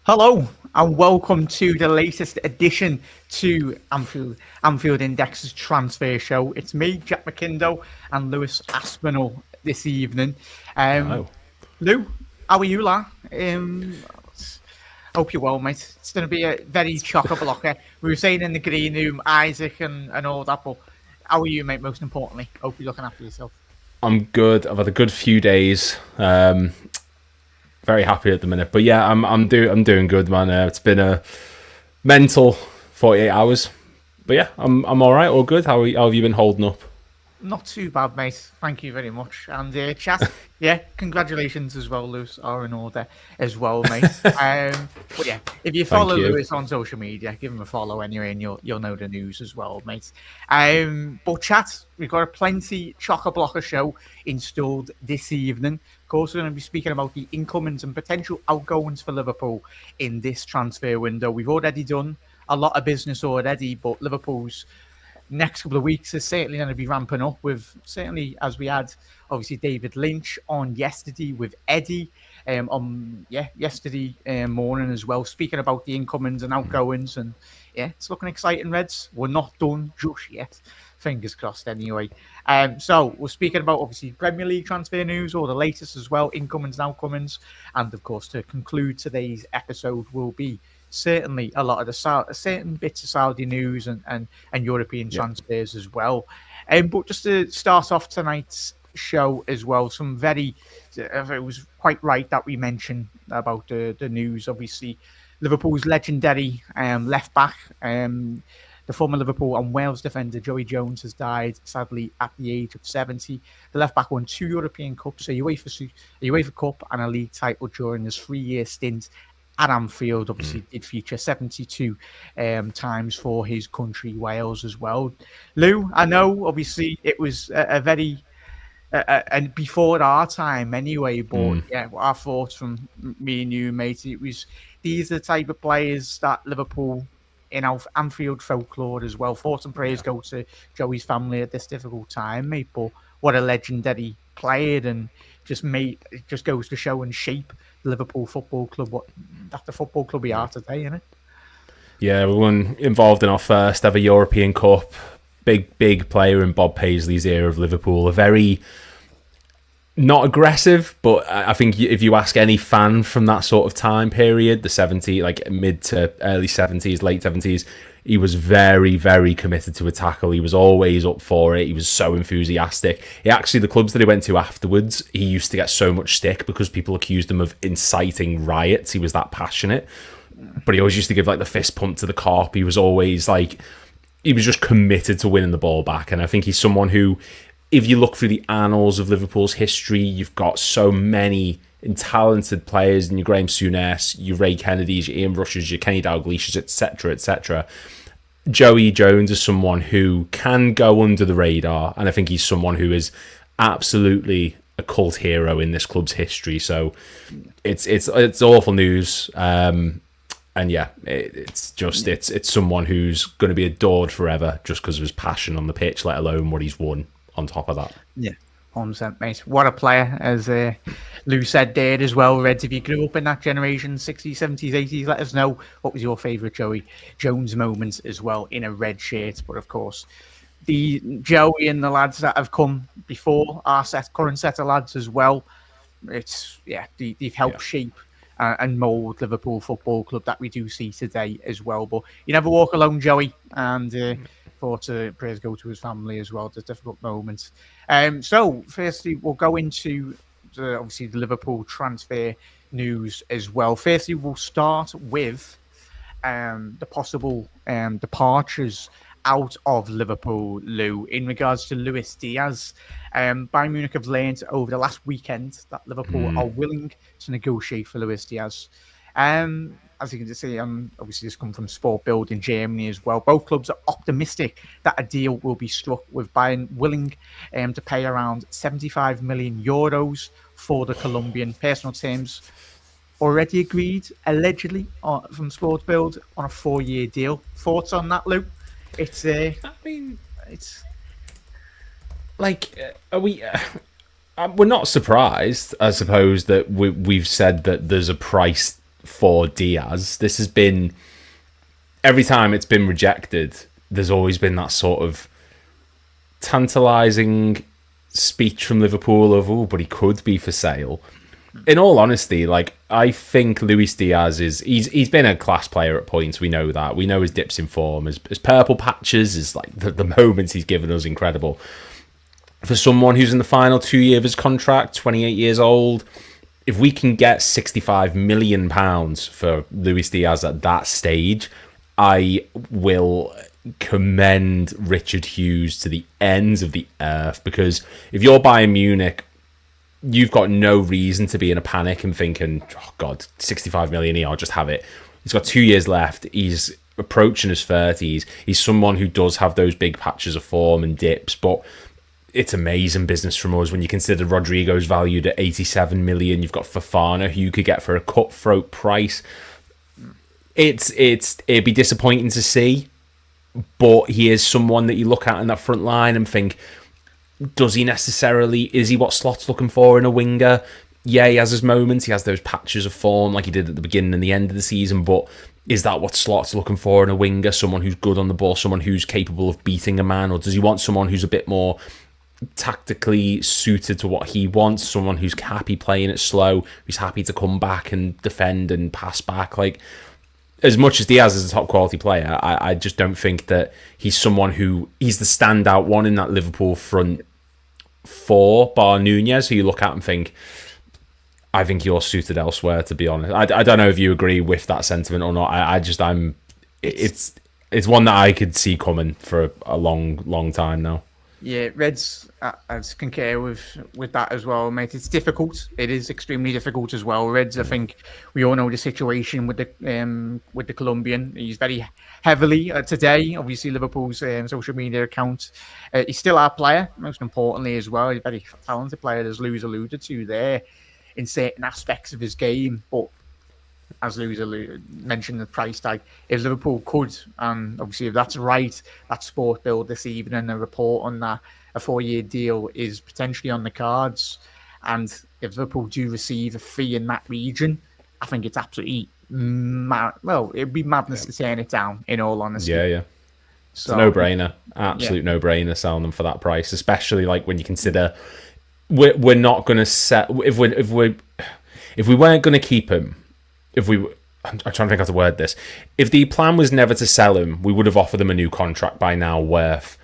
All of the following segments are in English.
Hello and welcome to the latest edition to Anfield Index's transfer show. It's me, Jack McIndoe, and Lewis Aspinall this evening. Hello. Lou, how are you, lad? Hope you're well, mate. It's going to be a very chock-a-blocker. We were saying in the green room, Isak and all that, but how are you, mate, most importantly? Hope you're looking after yourself. I'm good. I've had a good few days. Very happy at the minute, but yeah, I'm doing good, man. It's been a mental 48 hours, but yeah, I'm all right, all good. How have you been holding up? Not too bad, mate. Thank you very much. And chat, yeah, congratulations as well, Lewis, are in order as well, mate. But yeah, if you follow Lewis on social media, give him a follow anyway, and you'll know the news as well, mate. But chat, we've got a plenty chock-a-blocker show installed this evening. Of course, we're going to be speaking about the incomings and potential outgoings for Liverpool in this transfer window. We've already done a lot of business already, but Liverpool's next couple of weeks is certainly going to be ramping up with, certainly as we had obviously David Lynch on yesterday with Eddie yesterday morning as well, speaking about the incomings and outgoings, and yeah, it's looking exciting, Reds. We're not done just yet, fingers crossed anyway. So we're speaking about obviously Premier League transfer news, or the latest as well, incomings and outgoings, and of course to conclude today's episode will be certainly a lot of the certain bits of Saudi news and European transfers as well. But just to start off tonight's show as well, some very, it was quite right that we mentioned about the news. Obviously, Liverpool's legendary left back, the former Liverpool and Wales defender Joey Jones has died, sadly, at the age of 70. The left back won 2 European Cups, a UEFA Cup and a league title during his 3-year stint at Anfield. Obviously did feature 72 times for his country, Wales, as well. Lou, I know obviously it was a very and before our time anyway, but yeah, our thoughts from me and you, mate, it was, these are the type of players that Liverpool in our Anfield folklore as well. Thoughts and prayers go to Joey's family at this difficult time, mate, but what a legendary player, and it just goes to show and shape Liverpool Football Club, what that the football club we are today, isn't it? Yeah, we won involved in our first ever European Cup. Big player in Bob Paisley's era of Liverpool. A very not aggressive, but I think if you ask any fan from that sort of time period, the 70s, like mid to early 70s, late 70s, he was very, very committed to a tackle. He was always up for it. He was so enthusiastic. The clubs that he went to afterwards, he used to get so much stick because people accused him of inciting riots. He was that passionate. But he always used to give like the fist pump to the cop. He was always like, he was just committed to winning the ball back. And I think he's someone who, if you look through the annals of Liverpool's history, you've got so many talented players in your Graham Souness, your Ray Kennedys, your Ian Rushes, your Kenny Dalglish's, etc., etc. Joey Jones is someone who can go under the radar, and I think he's someone who is absolutely a cult hero in this club's history. So it's awful news, and yeah, it's someone who's going to be adored forever just because of his passion on the pitch, let alone what he's won on top of that. Yeah, 100%, mate. What a player, as Lou said there as well. Reds, if you grew up in that generation, 60s, 70s, 80s, let us know what was your favourite Joey Jones moment as well in a red shirt. But of course, the Joey and the lads that have come before our current set of lads as well, they've helped shape and mould Liverpool Football Club that we do see today as well. But you never walk alone, Joey, and prayers go to his family as well. There's difficult moments. So firstly, we'll go into obviously the Liverpool transfer news as well. Firstly, we'll start with the possible departures out of Liverpool, Lou, in regards to Luis Diaz. Bayern Munich have learned over the last weekend that Liverpool are willing to negotiate for Luis Diaz. As you can see, obviously this comes from Sport Bild in Germany as well. Both clubs are optimistic that a deal will be struck, with Bayern willing to pay around 75 million euros for the Colombian. Personal terms already agreed, allegedly, from Sport Bild on a 4-year deal. Thoughts on that, Lou? It's are we? We're not surprised, I suppose, that we've said that there's a price for Diaz. This has been, every time it's been rejected, there's always been that sort of tantalising speech from Liverpool of, oh, but he could be for sale. In all honesty, like, I think Luis Diaz he's been a class player at points. We know that. We know his dips in form, his purple patches, is like the moments he's given us incredible. For someone who's in the final 2 year of his contract, 28 years old, if we can get £65 million for Luis Diaz at that stage, I will commend Richard Hughes to the ends of the earth, because if you're Bayern Munich, you've got no reason to be in a panic and thinking, oh God, 65 million here, I'll just have it. He's got 2 years left. He's approaching his 30s. He's someone who does have those big patches of form and dips, but it's amazing business from us when you consider Rodrygo's valued at 87 million. You've got Fofana, who you could get for a cutthroat price. It'd be disappointing to see, but he is someone that you look at in that front line and think, is he what Slot's looking for in a winger? Yeah, he has his moments. He has those patches of form like he did at the beginning and the end of the season, but is that what Slot's looking for in a winger? Someone who's good on the ball, someone who's capable of beating a man, or does he want someone who's a bit more tactically suited to what he wants, someone who's happy playing it slow, who's happy to come back and defend and pass back? Like, as much as Diaz is a top quality player, I just don't think that he's someone he's the standout one in that Liverpool front four, bar Nunez, who you look at and think, I think you're suited elsewhere, to be honest. I don't know if you agree with that sentiment or not. It's one that I could see coming for a long time now. Yeah, Reds, I concur with that as well, mate. It's difficult. It is extremely difficult as well. Reds, I think we all know the situation with the Colombian. He's very heavily today, obviously, Liverpool's social media account. He's still our player, most importantly as well. He's a very talented player, as Lou's alluded to there, in certain aspects of his game. But as Lou's mentioned, the price tag, if Liverpool could, and obviously if that's right, that Sport Bill this evening, a report on that, a 4-year deal is potentially on the cards. And if Liverpool do receive a fee in that region, I think it's absolutely it'd be madness to turn it down, in all honesty. Yeah. So, it's a no-brainer. Absolute no-brainer selling them for that price, especially like when you consider we're not going to set, if we weren't going to keep him, I'm trying to think how to word this. If the plan was never to sell him, we would have offered him a new contract by now worth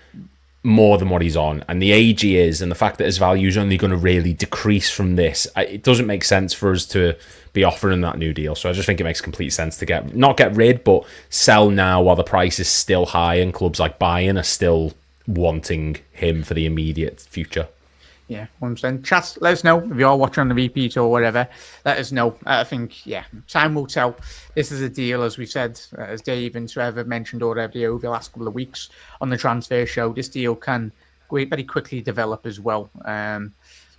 more than what he's on. And the age he is, and the fact that his value is only going to really decrease from this, it doesn't make sense for us to be offering him that new deal. So I just think it makes complete sense to not get rid, but sell now while the price is still high and clubs like Bayern are still wanting him for the immediate future. Yeah, 100%. Chat, let us know if you're watching on the repeat or whatever. Let us know. I think, time will tell. This is a deal, as we've said, as Dave and Trevor mentioned already over the last couple of weeks on the transfer show. This deal can very quickly develop as well, as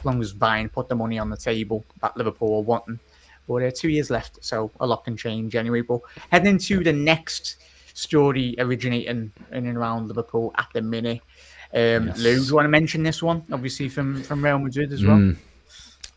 long as Bayern put the money on the table that Liverpool are wanting. But 2 years left, so a lot can change anyway. But heading into the next story originating in and around Liverpool at the minute. Yes. Lou, do you want to mention this one? Obviously from Real Madrid as well.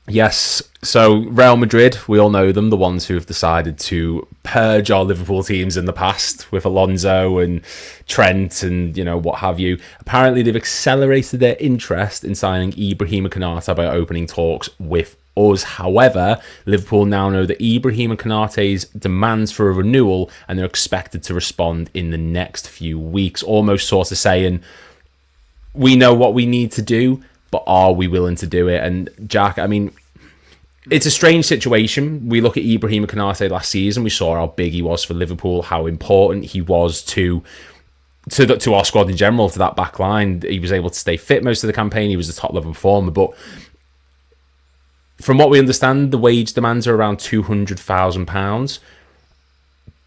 Yes. So Real Madrid, we all know them, the ones who have decided to purge our Liverpool teams in the past with Alonso and Trent and what have you. Apparently, they've accelerated their interest in signing Ibrahima Konate by opening talks with us. However, Liverpool now know that Ibrahima Konate's demands for a renewal, and they're expected to respond in the next few weeks. Almost sort of saying, we know what we need to do, but are we willing to do it? And Jack, I mean, it's a strange situation. We look at Ibrahima Konate last season. We saw how big he was for Liverpool, how important he was to our squad in general, to that back line. He was able to stay fit most of the campaign. He was a top-level performer. But from what we understand, the wage demands are around £200,000.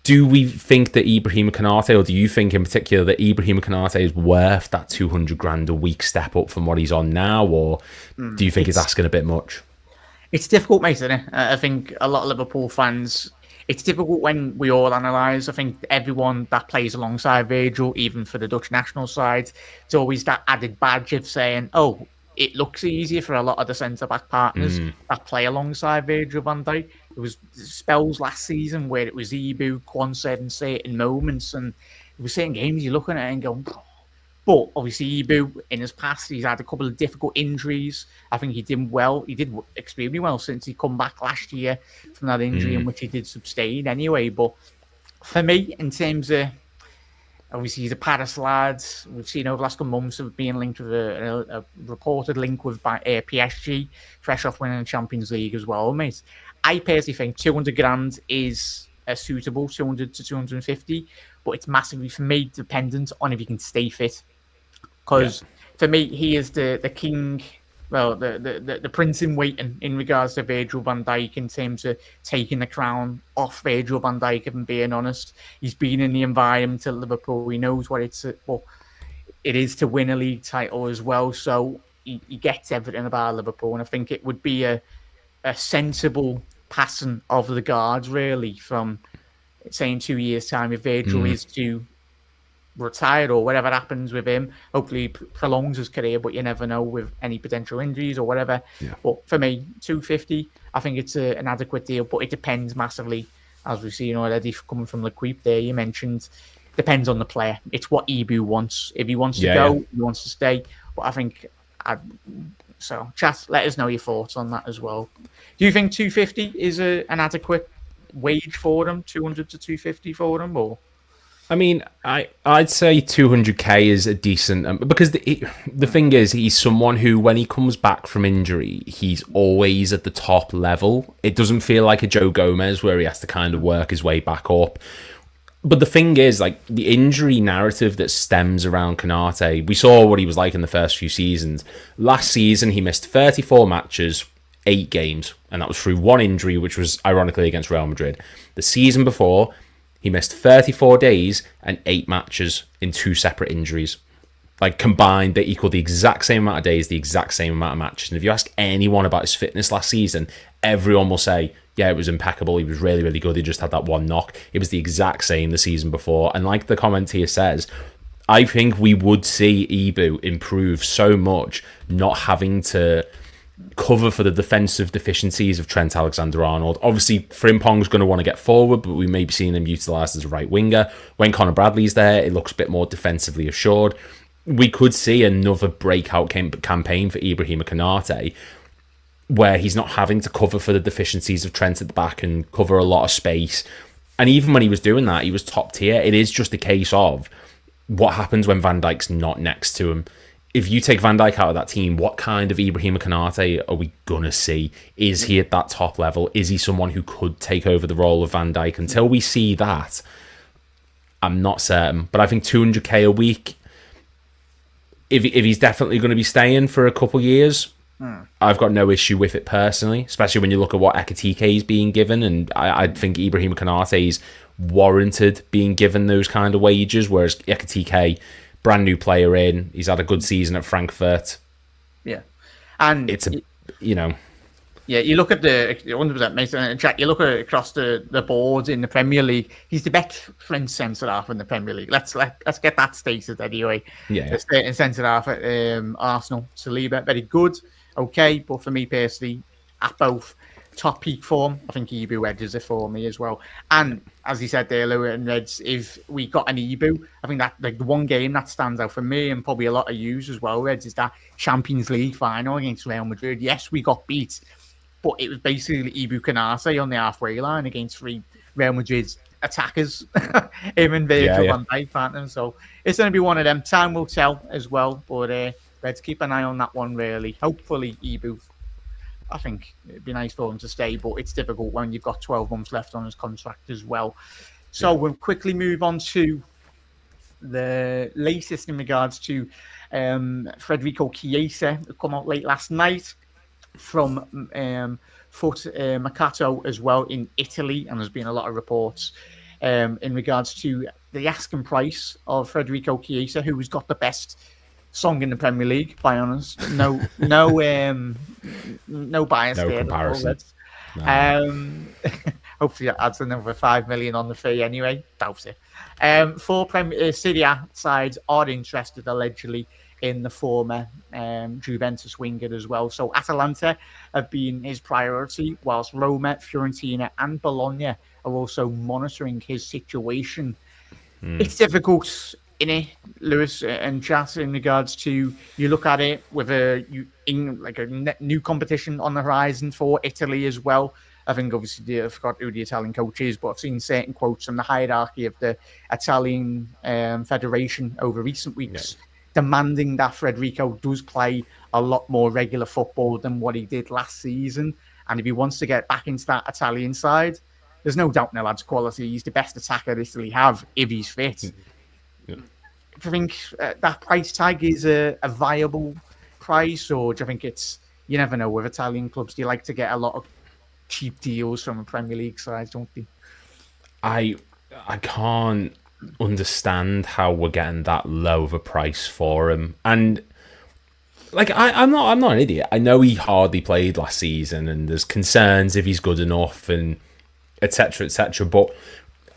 Do we think that Ibrahima Konate, or do you think in particular that Ibrahima Konate is worth that 200 grand a week step up from what he's on now, or do you think he's asking a bit much? It's difficult, mate, isn't it? I think a lot of Liverpool fans, it's difficult when we all analyse. I think everyone that plays alongside Virgil, even for the Dutch national side, it's always that added badge of saying, it looks easier for a lot of the centre-back partners that play alongside Virgil van Dijk. There was spells last season where it was Ibu, Quansah in certain moments, and there were certain games you're looking at it and going, oh. But obviously Ibu in his past, he's had a couple of difficult injuries. I think he did well. He did extremely well since he come back last year from that injury in which he did sustain anyway. But for me, in terms of obviously he's a Paris lad. We've seen over the last couple of months of being linked with a reported link with PSG, fresh off winning the Champions League as well, mate. I personally think 200 grand is a suitable 200 to 250, but it's massively for me dependent on if he can stay fit. Because for me, he is the king, well, the prince in waiting in regards to Virgil van Dijk in terms of taking the crown off Virgil van Dijk, if I'm being honest. He's been in the environment at Liverpool. He knows what it is to win a league title as well. So he gets everything about Liverpool. And I think it would be a sensible passing of the guards, really, from, say, in 2 years' time, if Virgil is to retired or whatever happens with him. Hopefully he prolongs his career, but you never know with any potential injuries or whatever. But for me, 250, I think it's an adequate deal, but it depends massively, as we've seen already coming from Lequip there, you mentioned, depends on the player. It's what Ibu wants. If he wants to go, he wants to stay. But I think so chat, let us know your thoughts on that as well. Do you think 250 is an adequate wage for them, 200 to 250 for them, or? I mean, I'd say 200k is a decent, because the thing is, he's someone who, when he comes back from injury, he's always at the top level. It doesn't feel like a Joe Gomez where he has to kind of work his way back up. But the thing is, like, the injury narrative that stems around Konate, we saw what he was like in the first few seasons. Last season, he missed 34 matches, 8 games, and that was through one injury, which was ironically against Real Madrid. The season before, he missed 34 days and 8 matches in 2 separate injuries. Like, combined, they equal the exact same amount of days, the exact same amount of matches. And if you ask anyone about his fitness last season, everyone will say, yeah, it was impeccable. He was really, really good. He just had that one knock. It was the exact same the season before. And like the commentator says, I think we would see Ibu improve so much not having to cover for the defensive deficiencies of Trent Alexander-Arnold. Obviously, Frimpong's going to want to get forward, but we may be seeing him utilised as a right winger. When Conor Bradley's there, it looks a bit more defensively assured. We could see another breakout campaign for Ibrahima Konate, where he's not having to cover for the deficiencies of Trent at the back and cover a lot of space. And even when he was doing that, he was top tier. It is just a case of what happens when Van Dijk's not next to him. If you take Van Dijk out of that team, what kind of Ibrahima Konate are we going to see? Is he at that top level? Is he someone who could take over the role of Van Dijk? Until we see that, I'm not certain. But I think 200k a week, if he's definitely going to be staying for a couple years, I've got no issue with it personally, especially when you look at what Ekitike is being given. And I think Ibrahima Konate is warranted being given those kind of wages, whereas Ekitike, brand new player in, he's had a good season at Frankfurt. Yeah, and it's you look at the 100% Mason Jack. You look at across the board in the Premier League. He's the best French centre half in the Premier League. Let's get that stated anyway. Yeah. The centre half at Arsenal, Saliba, very good. Okay, but for me personally, at both top peak form, I think Ibu edges it for me as well. And as he said there, Lewis and Reds, if we got an Ibu, I think that like the one game that stands out for me and probably a lot of yous as well, Reds, is that Champions League final against Real Madrid. Yes, we got beat, but it was basically Ibu Konate on the halfway line against 3 Real Madrid attackers, him and Virgil van Dijk partners. So it's going to be one of them. Time will tell as well, but Reds, keep an eye on that one, really. Hopefully Ibu, I think it'd be nice for him to stay, but it's difficult when you've got 12 months left on his contract as well. So we'll quickly move on to the latest in regards to Federico Chiesa, who come out late last night from Mercato as well in Italy, and there's been a lot of reports in regards to the asking price of Federico Chiesa, who has got the best song in the Premier League, by honest. No bias there. Comparison. Hopefully that adds another 5 million on the fee anyway. Doubt it. 4 Serie A sides are interested, allegedly. in the former Juventus winger as well. So Atalanta have been his priority, whilst Roma, Fiorentina and Bologna are also monitoring his situation. It's difficult, innit, Lewis and Chat, in regards to, you look at it with a new competition on the horizon for Italy as well. I think obviously I forgot who the Italian coach is, but I've seen certain quotes from the hierarchy of the Italian federation over recent weeks demanding that Federico does play a lot more regular football than what he did last season. And if he wants to get back into that Italian side, there's no doubt in the lad's quality. He's the best attacker Italy have if he's fit. Do you think that price tag is a viable price, or do you think it's, you never know with Italian clubs, do you like to get a lot of cheap deals from a Premier League side, don't they? I can't understand how we're getting that low of a price for him. And like, I'm not an idiot. I know he hardly played last season, and there's concerns if he's good enough, and etc. etc. But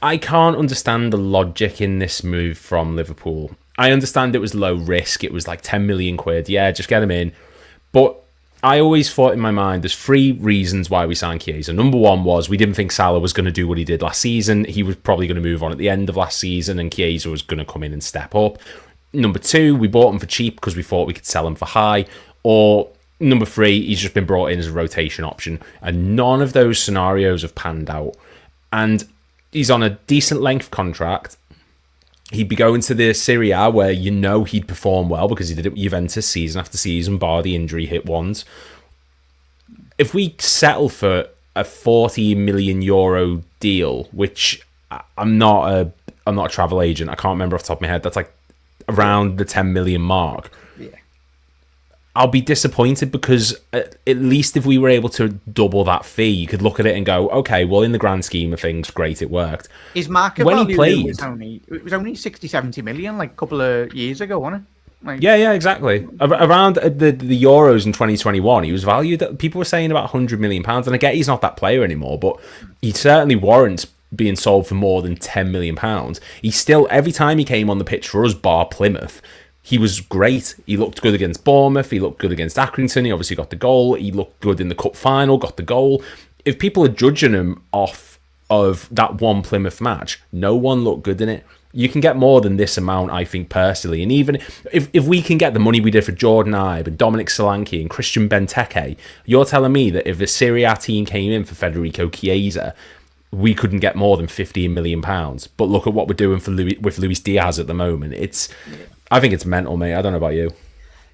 I can't understand the logic in this move from Liverpool. I understand it was low risk. It was like 10 million quid. Yeah, just get him in. But I always thought in my mind, there's 3 reasons why we signed Chiesa. Number 1 was we didn't think Salah was going to do what he did last season. He was probably going to move on at the end of last season, and Chiesa was going to come in and step up. Number 2, we bought him for cheap because we thought we could sell him for high. Or number 3, he's just been brought in as a rotation option. And none of those scenarios have panned out. And he's on a decent length contract. He'd be going to the Serie A, where you know he'd perform well because he did it with Juventus season after season, bar the injury hit ones. If we settle for a 40 million euro deal, which I'm not a travel agent, I can't remember off the top of my head, that's like around the 10 million mark. I'll be disappointed, because at least if we were able to double that fee, you could look at it and go, okay, well, in the grand scheme of things, great, it worked. His market value was only 60, 70 million like a couple of years ago, wasn't it? Like, yeah, exactly. Around the Euros in 2021, he was valued, people were saying about £100 million. And I get he's not that player anymore, but he certainly warrants being sold for more than £10 million. He still, every time he came on the pitch for us, bar Plymouth, he was great. He looked good against Bournemouth. He looked good against Accrington. He obviously got the goal. He looked good in the cup final, got the goal. If people are judging him off of that one Plymouth match, no one looked good in it. You can get more than this amount, I think, personally. And even if we can get the money we did for Jordan Ibe and Dominic Solanke and Christian Benteke, you're telling me that if a Serie A team came in for Federico Chiesa, we couldn't get more than £15 million. But look at what we're doing with Luis Diaz at the moment. I think it's mental, mate. I don't know about you.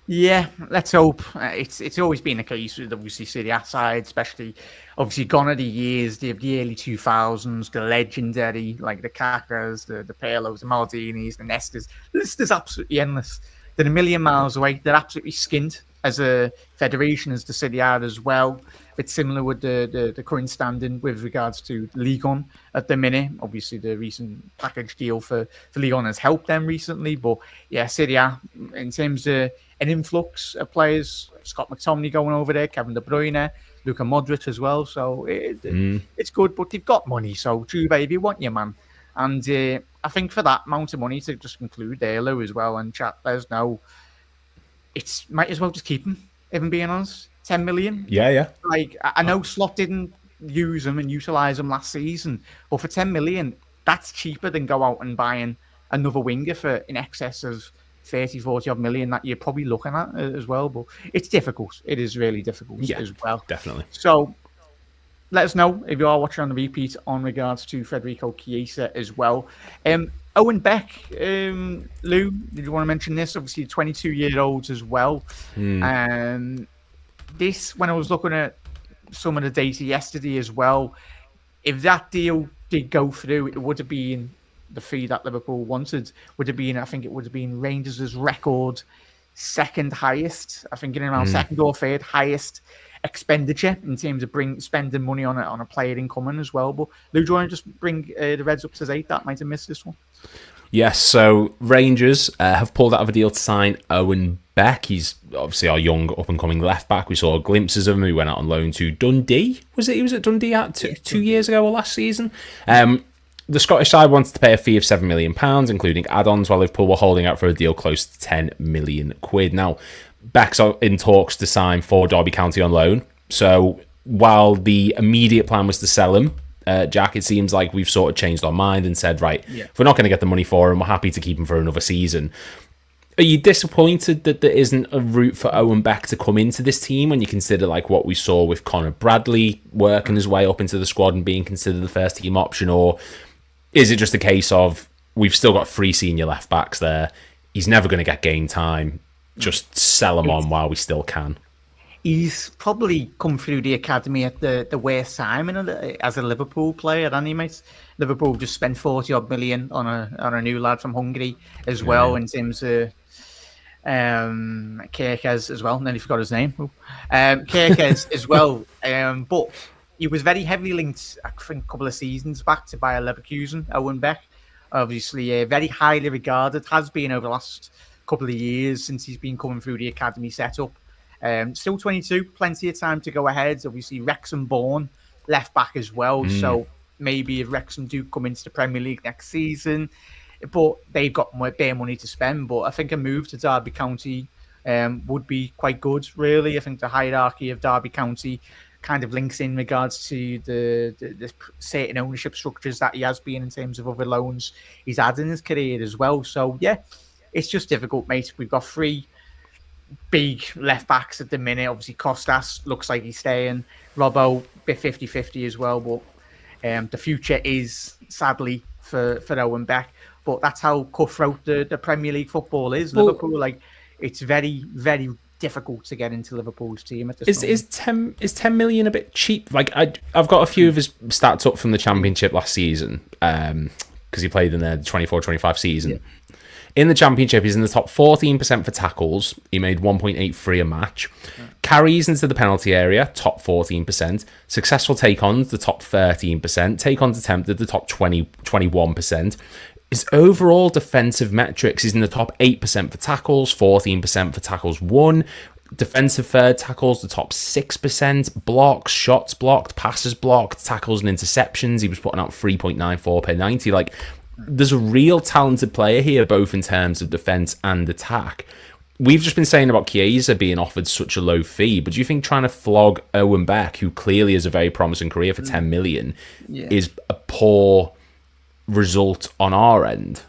Yeah, let's hope. It's always been the case with obviously Serie A side, especially obviously gone are the years, the early 2000s, the legendary, like the Kakas, the Pirlos, the Maldinis, the Nestas. The list is absolutely endless. They're a million miles away. They're absolutely skinned as a federation, as the Serie A as well. It's similar with the current standing with regards to Ligue 1 at the minute. Obviously, the recent package deal for Ligue 1 has helped them recently. But yeah, Serie A, in terms of an influx of players, Scott McTominay going over there, Kevin De Bruyne, Luka Modric as well. So it's good, but they've got money. So, Juve, if you want your man. And I think for that amount of money, to just conclude there, Lou, as well, and chat, let us know, it's might as well just keep him, if I'm being honest. 10 million. Yeah. Like, I know Slot didn't use them and utilize them last season, but for 10 million, that's cheaper than go out and buying another winger for in excess of 30, 40 odd million that you're probably looking at as well. But it's difficult. It is really difficult as well. Definitely. So let us know if you are watching on the repeat on regards to Federico Chiesa as well. Owen Beck, Lou, did you want to mention this? Obviously, 22-year-olds as well. This, when I was looking at some of the data yesterday as well, if that deal did go through, it would have been the fee that Liverpool wanted. Would have been, I think it would have been Rangers' record second highest. I think in around second or third highest expenditure in terms of spending money on a player incoming as well. But Lou, do you want to just bring the Reds up to date? That might have missed this one. Yes, so Rangers have pulled out of a deal to sign Owen Beck. He's obviously our young up-and-coming left-back. We saw glimpses of him. He went out on loan to Dundee. He was at Dundee two years ago or last season? the Scottish side wanted to pay a fee of £7 million, including add-ons, while Liverpool were holding out for a deal close to £10 million. Now, Beck's in talks to sign for Derby County on loan. So while the immediate plan was to sell him, Jack, it seems like we've sort of changed our mind and said, right, if we're not going to get the money for him, we're happy to keep him for another season. Are you disappointed that there isn't a route for Owen Beck to come into this team when you consider like what we saw with Conor Bradley working his way up into the squad and being considered the first team option? Or is it just a case of we've still got 3 senior left backs there, he's never going to get game time, just sell him on while we still can? He's probably come through the academy at the worst time as a Liverpool player, hasn't he, mate? Liverpool just spent 40-odd million on a new lad from Hungary as well, in terms of Kerkez as well. Nearly forgot his name. Kerkez as well. But he was very heavily linked, I think, a couple of seasons back to Bayer Leverkusen, Owen Beck. Obviously, very highly regarded, has been over the last couple of years since he's been coming through the academy setup. Still 22, plenty of time to go ahead. Obviously, Wrexham born, left back as well. So maybe if Wrexham do come into the Premier League next season, but they've got bare money to spend. But I think a move to Derby County would be quite good, really. I think the hierarchy of Derby County kind of links in regards to the certain ownership structures that he has been in terms of other loans he's had in his career as well. So, yeah, it's just difficult, mate. We've got 3 big left backs at the minute. Obviously, Costas looks like he's staying. Robbo, bit 50-50 as well. But the future is, sadly, for Owen Beck. But that's how cutthroat the Premier League football is. Well, Liverpool, like, it's very, very difficult to get into Liverpool's team at this moment. Is 10 million a bit cheap? Like, I've got a few of his stats up from the Championship last season, because he played in the 24-25 season. Yeah. In the Championship, he's in the top 14% for tackles. He made 1.83 a match. Carries into the penalty area, top 14%. Successful take-ons, the top 13%. Take-ons attempted, the top 21%. His overall defensive metrics is in the top 8% for tackles, 14% for tackles won. Defensive third tackles, the top 6%. Blocks, shots blocked, passes blocked, tackles and interceptions. He was putting out 3.94 per 90. Like, there's a real talented player here, both in terms of defense and attack. We've just been saying about Chiesa being offered such a low fee, but do you think trying to flog Owen Beck, who clearly has a very promising career, for 10 million is a poor result on our end?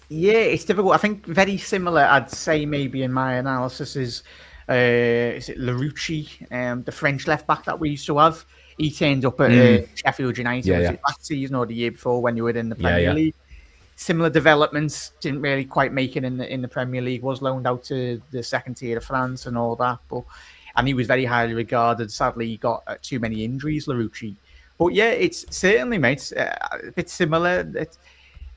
Yeah, it's difficult. I think very similar, I'd say, maybe in my analysis is it Larouci, the French left back that we used to have? He turned up at Sheffield United last season or the year before when you were in the Premier League. Similar developments, didn't really quite make it in the Premier League, was loaned out to the second tier of France and all that. And he was very highly regarded. Sadly, he got too many injuries, Larouci. But yeah, it's certainly, mate, a bit similar. It's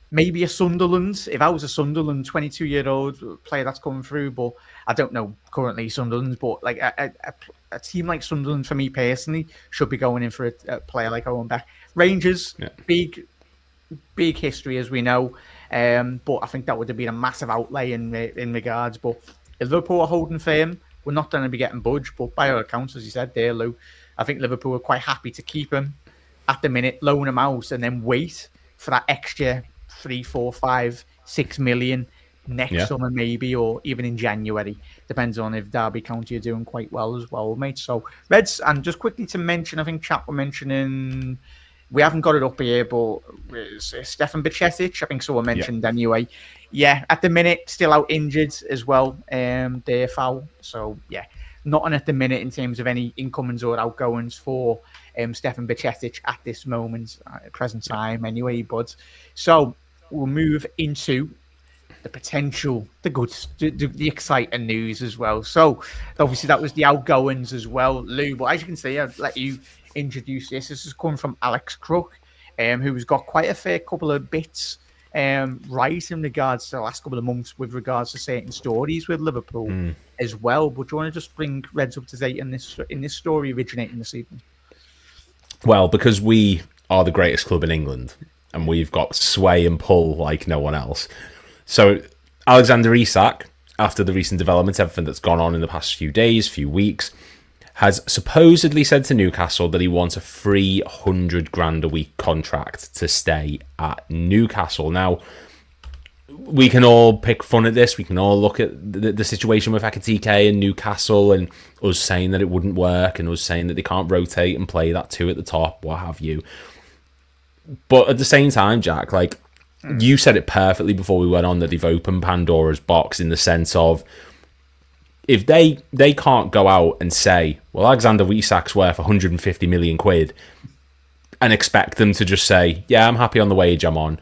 maybe a Sunderland. If I was a Sunderland 22-year-old player that's coming through, but I don't know currently Sunderland, but like a team like Sunderland, for me personally, should be going in for a player like Owen Beck. Rangers, big history, as we know, but I think that would have been a massive outlay in regards. But if Liverpool are holding firm, we're not going to be getting budge. But by all accounts, as you said there, Lou, I think Liverpool are quite happy to keep him at the minute, loan him out, and then wait for that extra 3, 4, 5, 6 million next summer maybe, or even in January. Depends on if Derby County are doing quite well as well, mate. So Reds, and just quickly to mention, I think chat were mentioning, we haven't got it up here, but Stefan Bajcetic, I think someone mentioned anyway. Yeah, at the minute, still out injured as well, there, foul. So yeah, nothing at the minute in terms of any incomings or outgoings for Stefan Bajcetic at this moment, present time anyway, bud. So we'll move into the potential, the good, the exciting news as well. So obviously that was the outgoings as well, Lou. But as you can see, I'll let you introduce this. This is coming from Alex Crook, who's got quite a fair couple of bits right in regards to the last couple of months with regards to certain stories with Liverpool as well. But do you want to just bring Reds up to date in this story originating this evening? Well, because we are the greatest club in England and we've got sway and pull like no one else. So Alexander Isak, after the recent developments, everything that's gone on in the past few days, few weeks, has supposedly said to Newcastle that he wants a free 100 grand a week contract to stay at Newcastle. Now, we can all pick fun at this. We can all look at the situation with Ekitike and Newcastle and us saying that it wouldn't work and us saying that they can't rotate and play that two at the top, what have you. But at the same time, Jack, like, you said it perfectly before we went on, that they've opened Pandora's box in the sense of, if they can't go out and say, well, Alexander Isak's worth 150 million quid, and expect them to just say, yeah, I'm happy on the wage I'm on.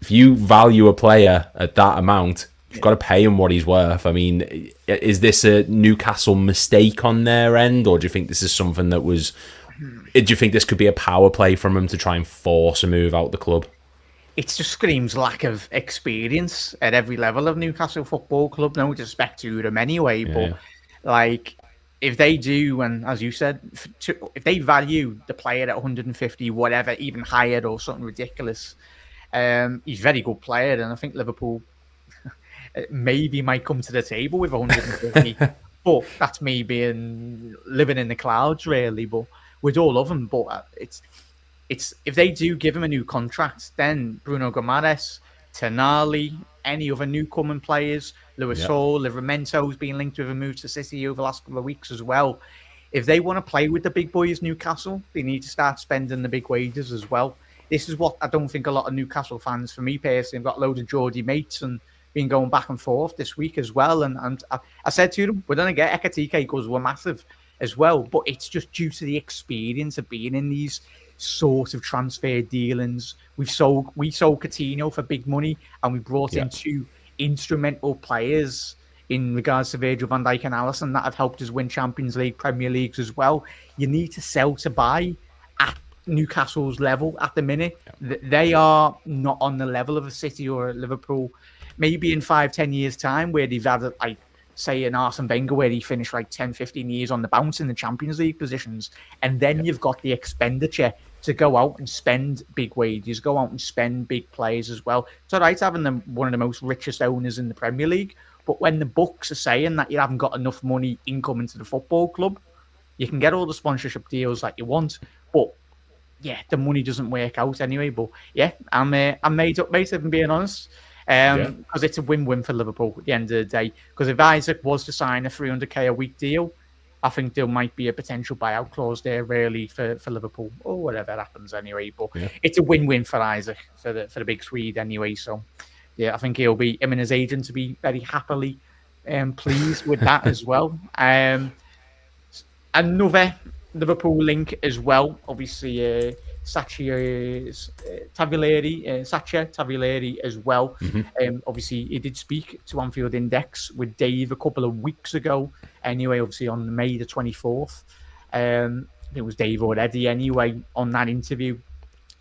If you value a player at that amount, you've got to pay him what he's worth. I mean, is this a Newcastle mistake on their end, or do you think this is something that was... Do you think this could be a power play from him to try and force a move out the club? It just screams lack of experience at every level of Newcastle Football Club. No disrespect to them anyway, but like, if they do, and as you said, if they value the player at 150, whatever, even higher or something ridiculous, he's a very good player, and I think Liverpool maybe might come to the table with 150. But that's me being living in the clouds, really. But with all of them, but it's if they do give him a new contract, then Bruno Gomares, Tonali, any other newcoming players, Lewis Hall, Livramento's been linked with a move to City over the last couple of weeks as well. If they want to play with the big boys, Newcastle, they need to start spending the big wages as well. This is what I don't think a lot of Newcastle fans, for me personally, have got a load of Geordie mates and been going back and forth this week as well. And I said to them, we're going to get Ekitike because we're massive as well. But it's just due to the experience of being in these sort of transfer dealings. We sold Coutinho for big money, and we brought in two instrumental players in regards to Virgil van Dijk and Alisson that have helped us win Champions League, Premier Leagues as well. You need to sell to buy at Newcastle's level at the minute. They are not on the level of a City or a Liverpool. Maybe in 5-10 years' time, where they've had, like, say, an Arsene Wenger, where he finished like 10-15 years on the bounce in the Champions League positions. And then you've got the expenditure to go out and spend big wages, go out and spend big players as well. It's all right having one of the most richest owners in the Premier League, but when the books are saying that you haven't got enough money incoming to the football club, you can get all the sponsorship deals that you want, but yeah, the money doesn't work out anyway. But yeah, I'm made up, mate, if I'm being honest. Because it's a win-win for Liverpool at the end of the day. Because if Isak was to sign a 300k a week deal, I think there might be a potential buyout clause there, really, for Liverpool, or whatever happens anyway. But it's a win-win for Isak, for the big Swede anyway. So yeah, I think him and his agent to be very happily pleased with that as well. Another Liverpool link as well, obviously. Sacha Taglieri as well. Obviously, he did speak to Anfield Index with Dave a couple of weeks ago. Anyway, obviously on May the 24th. It was Dave already anyway on that interview.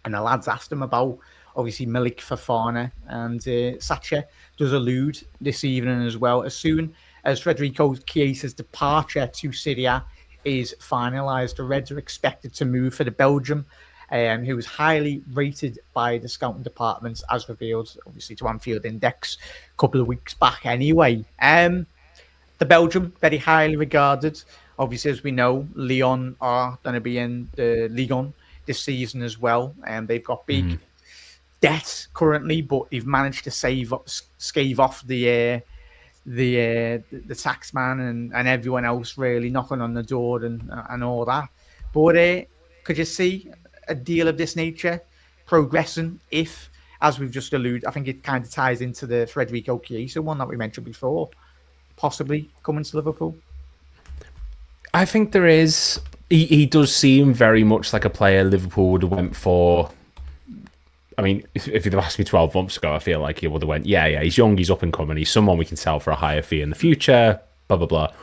And the lads asked him about, obviously, Milik Fofana. And Sacha does allude this evening as well. As soon as Federico Chiesa's departure to Serie A is finalised, the Reds are expected to move for the Belgium, who was highly rated by the scouting departments, as revealed, obviously, to Anfield Index a couple of weeks back anyway. The Belgium, very highly regarded. Obviously, as we know, Lyon are going to be in the Ligue 1 this season as well. And they've got big debt currently, but they've managed to scave off the tax man and everyone else really knocking on the door and all that. But could you see a deal of this nature progressing if, as we've just alluded, I think it kind of ties into the Federico Chiesa one that we mentioned before, possibly coming to Liverpool? I think there is. He does seem very much like a player Liverpool would have went for. I mean, if you'd have asked me 12 months ago, I feel like he would have went, yeah, he's young, he's up and coming, he's someone we can sell for a higher fee in the future, blah, blah, blah.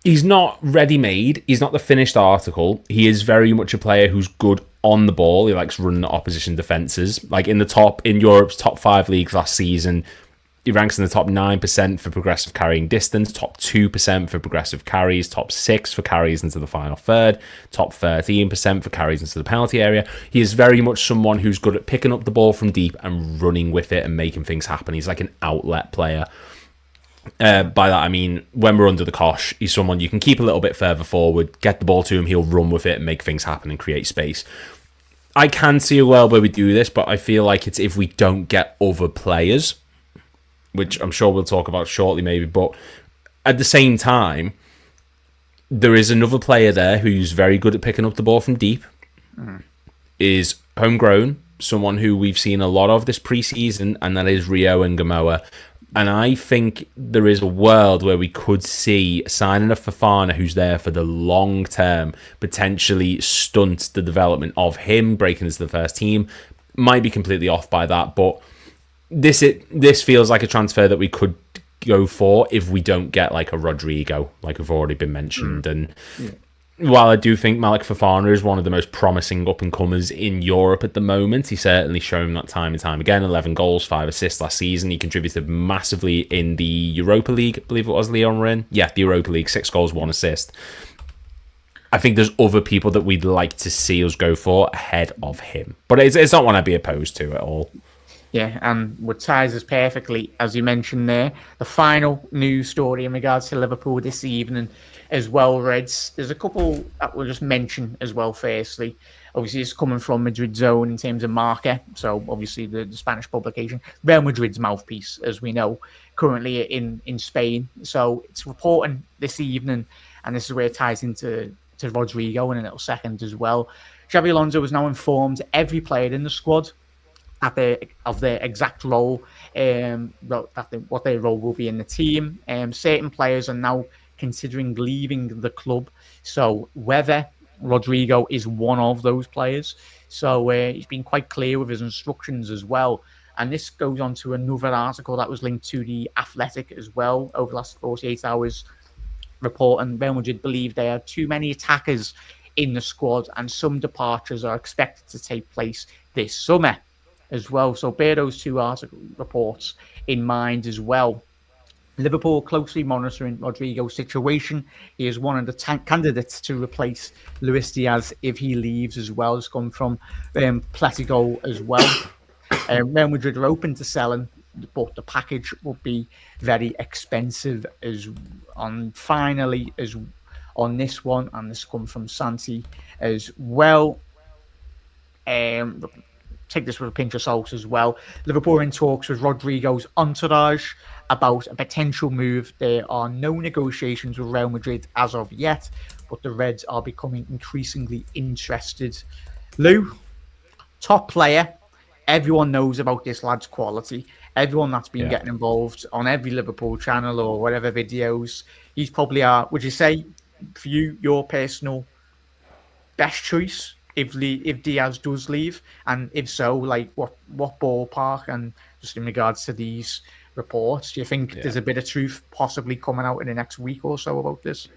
He's not ready-made. He's not the finished article. He is very much a player who's good on the ball. He likes running at opposition defences. Like in Europe's top 5 leagues last season, he ranks in the top 9% for progressive carrying distance, top 2% for progressive carries, top 6 for carries into the final third, top 13% for carries into the penalty area. He is very much someone who's good at picking up the ball from deep and running with it and making things happen. He's like an outlet player. By that I mean when we're under the cosh, he's someone you can keep a little bit further forward, get the ball to him, he'll run with it and make things happen and create space. I can see a world where we do this, but I feel like it's if we don't get other players, which I'm sure we'll talk about shortly maybe, but at the same time, there is another player there who's very good at picking up the ball from deep, is homegrown, someone who we've seen a lot of this pre-season, and that is Rio and Gamoa. And I think there is a world where we could see signing a Fofana who's there for the long term, potentially stunt the development of him breaking into the first team. Might be completely off by that, but this feels like a transfer that we could go for if we don't get like a Rodrygo, like have already been mentioned. And while I do think Malik Fofana is one of the most promising up-and-comers in Europe at the moment, he's certainly shown that time and time again. 11 goals, 5 assists last season. He contributed massively in the Europa League, I believe it was, Leon were in. Yeah, the Europa League, 6 goals, 1 assist. I think there's other people that we'd like to see us go for ahead of him. But it's not one I'd be opposed to at all. Yeah, and what ties us perfectly, as you mentioned there, the final news story in regards to Liverpool this evening as well, Reds. There's a couple that we'll just mention as well, firstly. Obviously, it's coming from Madrid Zone in terms of Marca, so obviously the Spanish publication. Real Madrid's mouthpiece, as we know, currently in Spain. So it's reporting this evening, and this is where it ties into Rodrygo in a little second as well. Xabi Alonso has now informed every player in the squad of their exact role, what their role will be in the team. Certain players are now considering leaving the club, so whether Rodrygo is one of those players. So he's been quite clear with his instructions as well. And this goes on to another article that was linked to The Athletic as well over the last 48 hours, reporting Real Madrid believe there are too many attackers in the squad and some departures are expected to take place this summer as well. So bear those two article reports in mind as well. Liverpool closely monitoring Rodrygo's situation. He is one of the candidates to replace Luis Diaz if he leaves as well. It's come from Pletigo as well. Real Madrid are open to selling, but the package will be very expensive finally on this one, and this comes from Santi as well. Take this with a pinch of salt as well. Liverpool are in talks with Rodrygo's entourage about a potential move. There are no negotiations with Real Madrid as of yet, but the Reds are becoming increasingly interested. Lou, top player. Everyone knows about this lad's quality. Everyone that's been getting involved on every Liverpool channel or whatever videos, he's probably would you say, for you, your personal best choice if Diaz does leave? And if so, like what ballpark? And just in regards to these reports, do you think there's a bit of truth possibly coming out in the next week or so about this?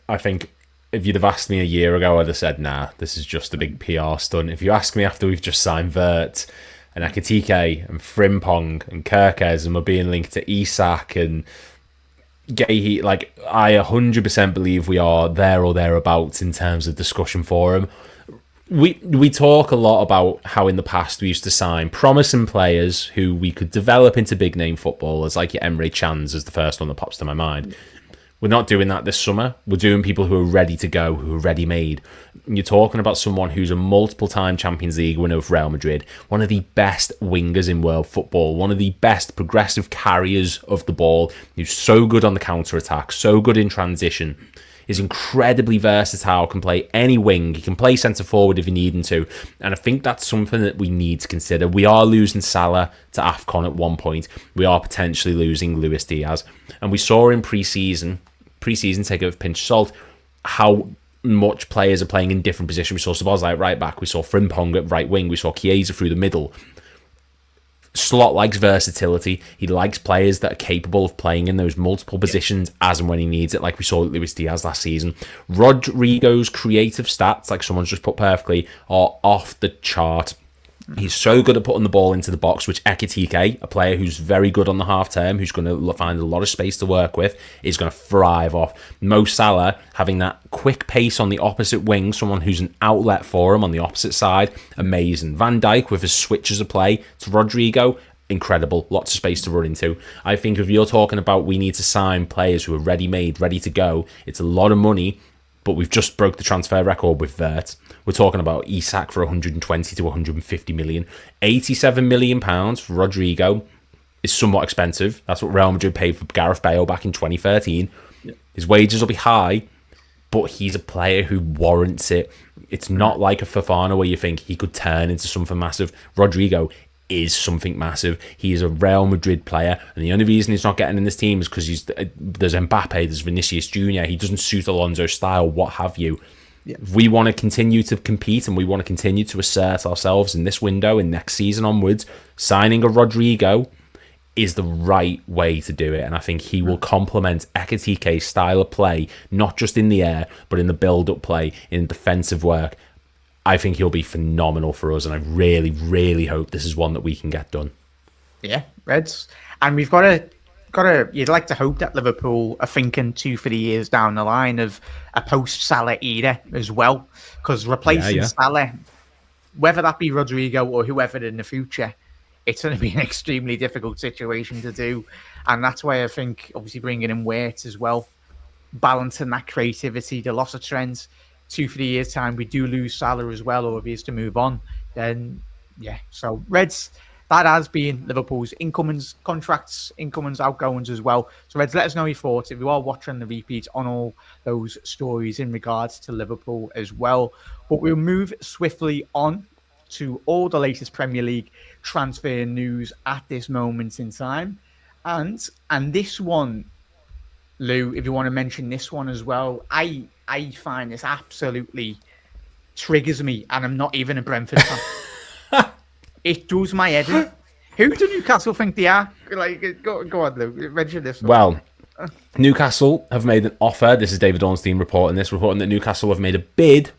I think if you'd have asked me a year ago, I'd have said, nah, this is just a big PR stunt. If you ask me after we've just signed Vert and Ekitike and Frimpong and Kirkes and we're being linked to Isak and Gay, like, I 100% believe we are there or thereabouts in terms of discussion for him. We talk a lot about how in the past we used to sign promising players who we could develop into big name footballers, like your Emre Can's is the first one that pops to my mind. We're not doing that this summer. We're doing people who are ready to go, who are ready-made. You're talking about someone who's a multiple-time Champions League winner of Real Madrid, one of the best wingers in world football, one of the best progressive carriers of the ball, who's so good on the counter-attack, so good in transition, is incredibly versatile, can play any wing, he can play centre-forward if you need him to, and I think that's something that we need to consider. We are losing Salah to AFCON at one point. We are potentially losing Luis Diaz, and we saw in pre-season, take it with a pinch of salt, how much players are playing in different positions. We saw Szoboszlai at right back, we saw Frimpong at right wing, we saw Chiesa through the middle. Slot likes versatility. He likes players that are capable of playing in those multiple positions as and when he needs it, like we saw with Luis Diaz last season. Rodrygo's creative stats, like someone's just put perfectly, are off the chart. He's so good at putting the ball into the box, which Ekitike, a player who's very good on the half-term, who's going to find a lot of space to work with, is going to thrive off. Mo Salah, having that quick pace on the opposite wing, someone who's an outlet for him on the opposite side, amazing. Van Dijk with his switches of play to Rodrygo, incredible. Lots of space to run into. I think if you're talking about we need to sign players who are ready-made, ready to go, it's a lot of money, but we've just broke the transfer record with Vert. We're talking about Isak for 120 to 150 million. 87 million pounds for Rodrygo is somewhat expensive. That's what Real Madrid paid for Gareth Bale back in 2013. Yeah. His wages will be high, but he's a player who warrants it. It's not like a Fofana where you think he could turn into something massive. Rodrygo is something massive. He is a Real Madrid player, and the only reason he's not getting in this team is because there's Mbappe, there's Vinicius Jr. He doesn't suit Alonso's style, what have you. Yeah. If we want to continue to compete and we want to continue to assert ourselves in this window and next season onwards, signing a Rodrygo is the right way to do it, and I think he will complement Ekitike's style of play, not just in the air, but in the build-up play, in defensive work. I think he'll be phenomenal for us, and I really, really hope this is one that we can get done. Yeah, Reds. And we've got to, you'd like to hope that Liverpool are thinking 2-3 years down the line of a post-Salah era as well, because replacing Salah, whether that be Rodrygo or whoever in the future, it's going to be an extremely difficult situation to do. And that's why I think, obviously, bringing in weight as well, balancing that creativity, the loss of trends. 2-3 years' time, we do lose Salah as well, or if he is to move on, then, yeah. So, Reds, that has been Liverpool's incomings, contracts, incomings, outgoings as well. So, Reds, let us know your thoughts if you are watching the repeats on all those stories in regards to Liverpool as well. But we'll move swiftly on to all the latest Premier League transfer news at this moment in time. And this one, Lou, if you want to mention this one as well, I find this absolutely triggers me, and I'm not even a Brentford fan. It does my head in. Who do Newcastle think they are? Like, go on, Lou, mention this one. Well, Newcastle have made an offer. This is David Ornstein reporting that Newcastle have made a bid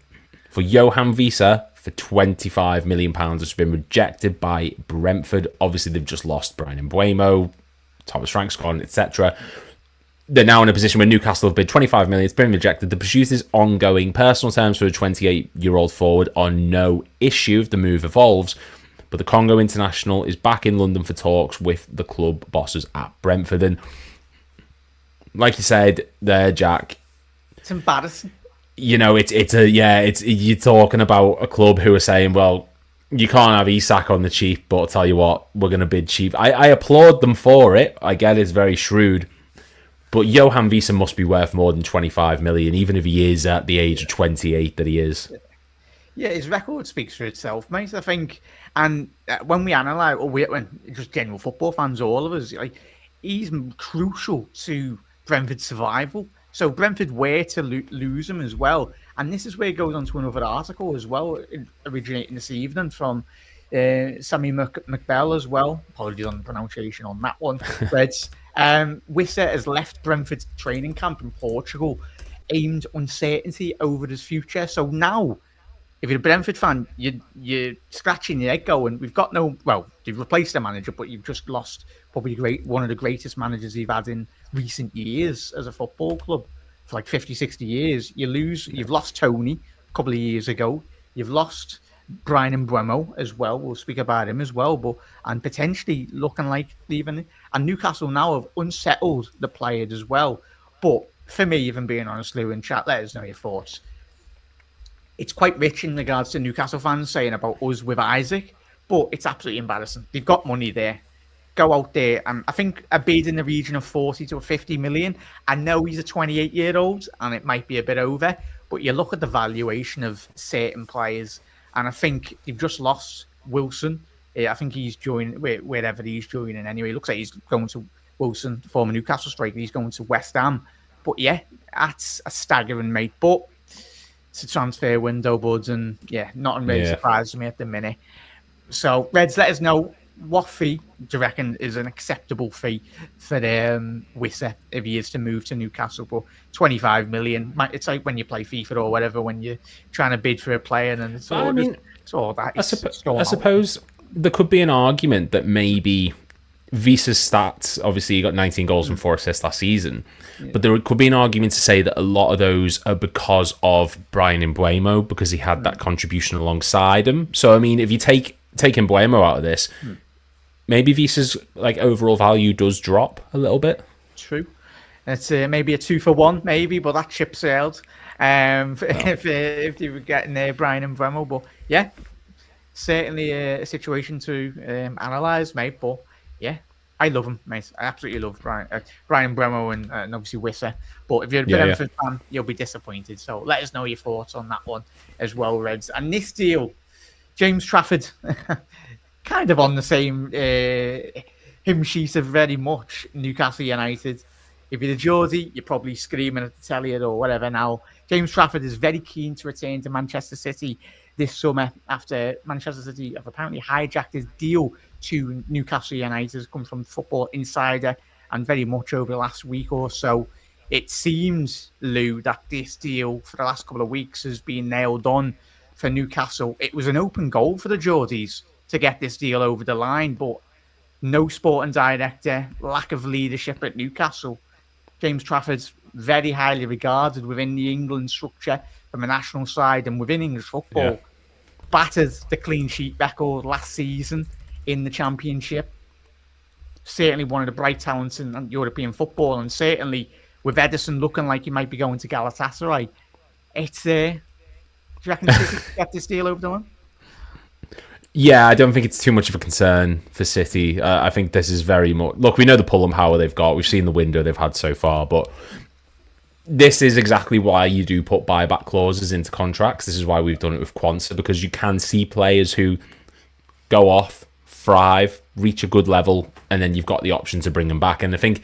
for Johan Visa for £25 million. It's been rejected by Brentford. Obviously, they've just lost Brian Mbeumo, Thomas Frank's gone, etc. They're now in a position where Newcastle have bid $25 million. It's been rejected. The pursuit is ongoing. Personal terms for a 28-year-old forward are no issue if the move evolves. But the Congo international is back in London for talks with the club bosses at Brentford. And like you said there, Jack, it's embarrassing. You know, you're talking about a club who are saying, well, you can't have Isak on the cheap, but I'll tell you what, we're going to bid cheap. I applaud them for it. I get it's very shrewd. But Johan Visa must be worth more than 25 million, even if he is at the age of 28 that he is. Yeah, his record speaks for itself, mate, I think. And when we analyse, when just general football fans, all of us, like, he's crucial to Brentford's survival. So Brentford were to lose him as well. And this is where it goes on to another article as well, originating this evening from Sammy McBell as well. Apologies on the pronunciation on that one. Reds. Wissa has left Brentford's training camp in Portugal, aimed uncertainty over his future. So now, if you're a Brentford fan, you're scratching your head going, we've got you've replaced the manager, but you've just lost probably one of the greatest managers you've had in recent years as a football club for like 50, 60 years. You've lost Tony a couple of years ago. You've lost Brian Mbeumo as well. We'll speak about him as well, and potentially looking like leaving. And Newcastle now have unsettled the players as well. But for me, even being honest, Lou, in chat, let us know your thoughts. It's quite rich in regards to Newcastle fans saying about us with Isak, but it's absolutely embarrassing. They've got money there. Go out there, and I think a bid in the region of 40 to 50 million. I know he's a 28-year-old, and it might be a bit over, but you look at the valuation of certain players, and I think they've just lost Wilson. I think he's joining wherever he's joining anyway. It looks like he's going to Wilson, former Newcastle striker. He's going to West Ham. But yeah, that's a staggering, mate. But it's a transfer window, buds, and yeah, nothing really surprises me at the minute. So, Reds, let us know, what fee do you reckon is an acceptable fee for Wissa if he is to move to Newcastle? But 25 million, it's like when you play FIFA or whatever, when you're trying to bid for a player, and it's all, it's all that. I suppose there could be an argument that maybe Visa's stats, obviously he got 19 goals and 4 assists last season, but there could be an argument to say that a lot of those are because of Brian Mbeumo, because he had that contribution alongside him. So, I mean, if you take Mbeumo out of this, maybe Visa's like overall value does drop a little bit. True. It's maybe a 2-for-1, maybe, but that ship sailed. If they were getting Brian and Bremo, but yeah, certainly a situation to analyse, mate. But yeah, I love him, mate. I absolutely love Brian Bremo and obviously Wissa. But if you're a Brentford fan, you'll be disappointed. So let us know your thoughts on that one as well, Reds. And this deal, James Trafford, kind of on the same hymn sheet of very much Newcastle United. If you're the Geordie, you're probably screaming at the telly or whatever now. James Trafford is very keen to return to Manchester City this summer after Manchester City have apparently hijacked his deal to Newcastle United. Has come from Football Insider, and very much over the last week or so, it seems, Lou, that this deal for the last couple of weeks has been nailed on for Newcastle. It was an open goal for the Geordies to get this deal over the line, but no sporting director, lack of leadership at Newcastle. James Trafford's very highly regarded within the England structure from a national side and within English football. Yeah. Battered the clean sheet record last season in the Championship. Certainly one of the bright talents in European football, and certainly with Ederson looking like he might be going to Galatasaray. It's do you reckon City can get this deal over the line? Yeah, I don't think it's too much of a concern for City. I think this is very much... Look, we know the pull and power they've got. We've seen the window they've had so far, but this is exactly why you do put buyback clauses into contracts. This is why we've done it with Quansah, because you can see players who go off, thrive, reach a good level, and then you've got the option to bring them back. And I think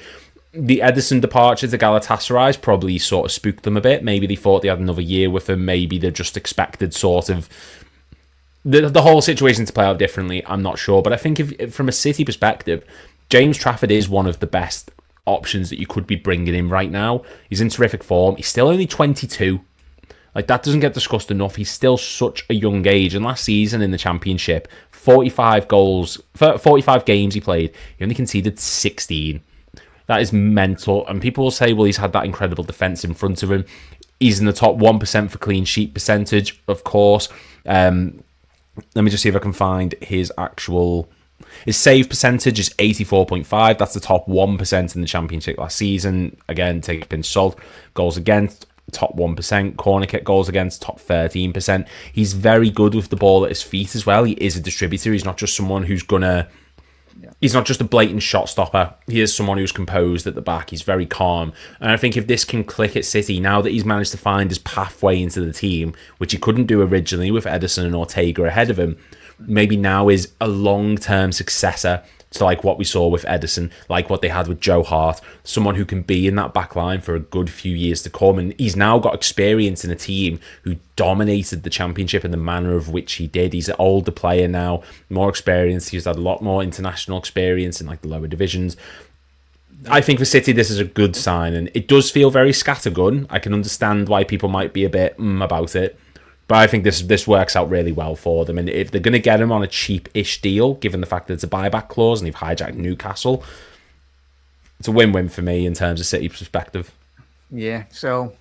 the Ederson departure to Galatasaray probably sort of spooked them a bit. Maybe they thought they had another year with him. Maybe they just expected sort of the whole situation to play out differently. I'm not sure. But I think if from a City perspective, James Trafford is one of the best options that you could be bringing in right now. He's in terrific form. He's still only 22. Like, that doesn't get discussed enough. He's still such a young age. And last season in the Championship, 45 goals, 45 games he played, he only conceded 16. That is mental. And people will say, well, he's had that incredible defence in front of him. He's in the top 1% for clean sheet percentage, of course. Let me just see if I can find his save percentage is 84.5. That's the top 1% in the Championship last season. Again, take a pinch of salt. Goals against, top 1%. Corner kick goals against, top 13%. He's very good with the ball at his feet as well. He is a distributor. He's not just someone who's gonna... He's not just a blatant shot stopper. He is someone who's composed at the back. He's very calm. And I think if this can click at City, now that he's managed to find his pathway into the team, which he couldn't do originally with Ederson and Ortega ahead of him, maybe now is a long-term successor to like what we saw with Ederson, like what they had with Joe Hart, someone who can be in that back line for a good few years to come. And he's now got experience in a team who dominated the Championship in the manner of which he did. He's an older player now, more experienced. He's had a lot more international experience in like the lower divisions. I think for City, this is a good sign, and it does feel very scattergun. I can understand why people might be a bit about it. But I think this works out really well for them. And if they're going to get him on a cheap-ish deal, given the fact that it's a buyback clause and they've hijacked Newcastle, it's a win-win for me in terms of City perspective. Yeah, so